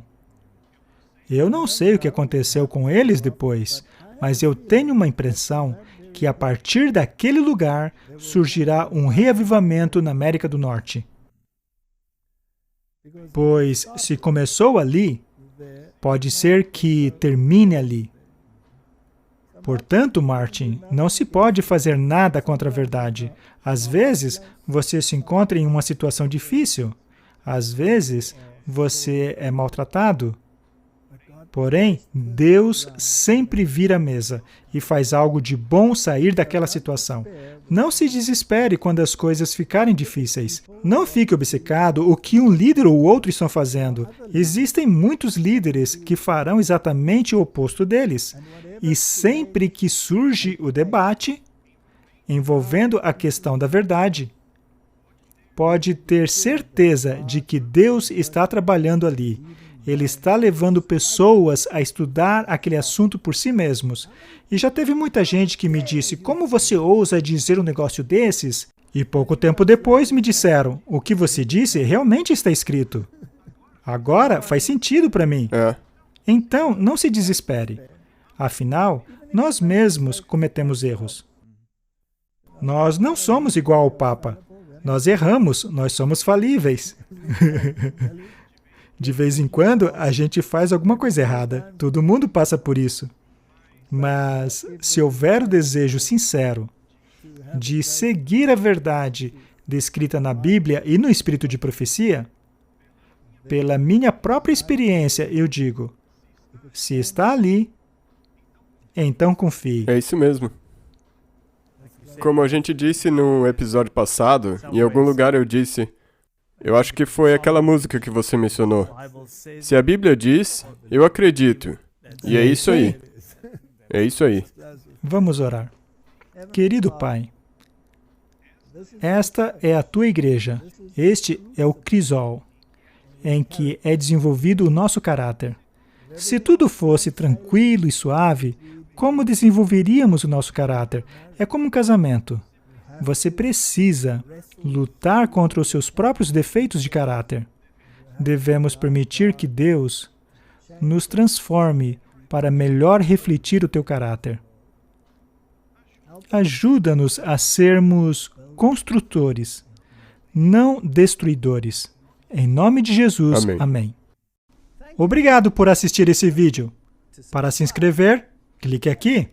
Eu não sei o que aconteceu com eles depois, mas eu tenho uma impressão que a partir daquele lugar surgirá um reavivamento na América do Norte. Pois, se começou ali, pode ser que termine ali. Portanto, Martin, não se pode fazer nada contra a verdade. Às vezes, você se encontra em uma situação difícil. Às vezes, você é maltratado. Porém, Deus sempre vira a mesa e faz algo de bom sair daquela situação. Não se desespere quando as coisas ficarem difíceis. Não fique obcecado o que um líder ou outro estão fazendo. Existem muitos líderes que farão exatamente o oposto deles. E sempre que surge o debate envolvendo a questão da verdade, pode ter certeza de que Deus está trabalhando ali. Ele está levando pessoas a estudar aquele assunto por si mesmos. E já teve muita gente que me disse, como você ousa dizer um negócio desses? E pouco tempo depois me disseram, o que você disse realmente está escrito. Agora faz sentido para mim. Então, não se desespere. Afinal, nós mesmos cometemos erros. Nós não somos igual ao Papa. Nós erramos, nós somos falíveis. De vez em quando, a gente faz alguma coisa errada. Todo mundo passa por isso. Mas, se houver o desejo sincero de seguir a verdade descrita na Bíblia e no Espírito de Profecia, pela minha própria experiência, eu digo, se está ali, então confie. É isso mesmo. Como a gente disse no episódio passado, em algum lugar eu disse, eu acho que foi aquela música que você mencionou. Se a Bíblia diz, eu acredito. E é isso aí. É isso aí. Vamos orar. Querido Pai, esta é a Tua igreja. Este é o crisol, em que é desenvolvido o nosso caráter. Se tudo fosse tranquilo e suave, como desenvolveríamos o nosso caráter? É como um casamento. Você precisa lutar contra os seus próprios defeitos de caráter. Devemos permitir que Deus nos transforme para melhor refletir o teu caráter. Ajuda-nos a sermos construtores, não destruidores. Em nome de Jesus, amém. Obrigado por assistir esse vídeo. Para se inscrever, clique aqui.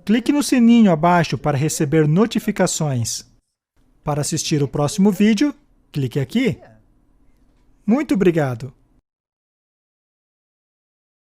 Clique no sininho abaixo para receber notificações. Para assistir o próximo vídeo, clique aqui. Muito obrigado.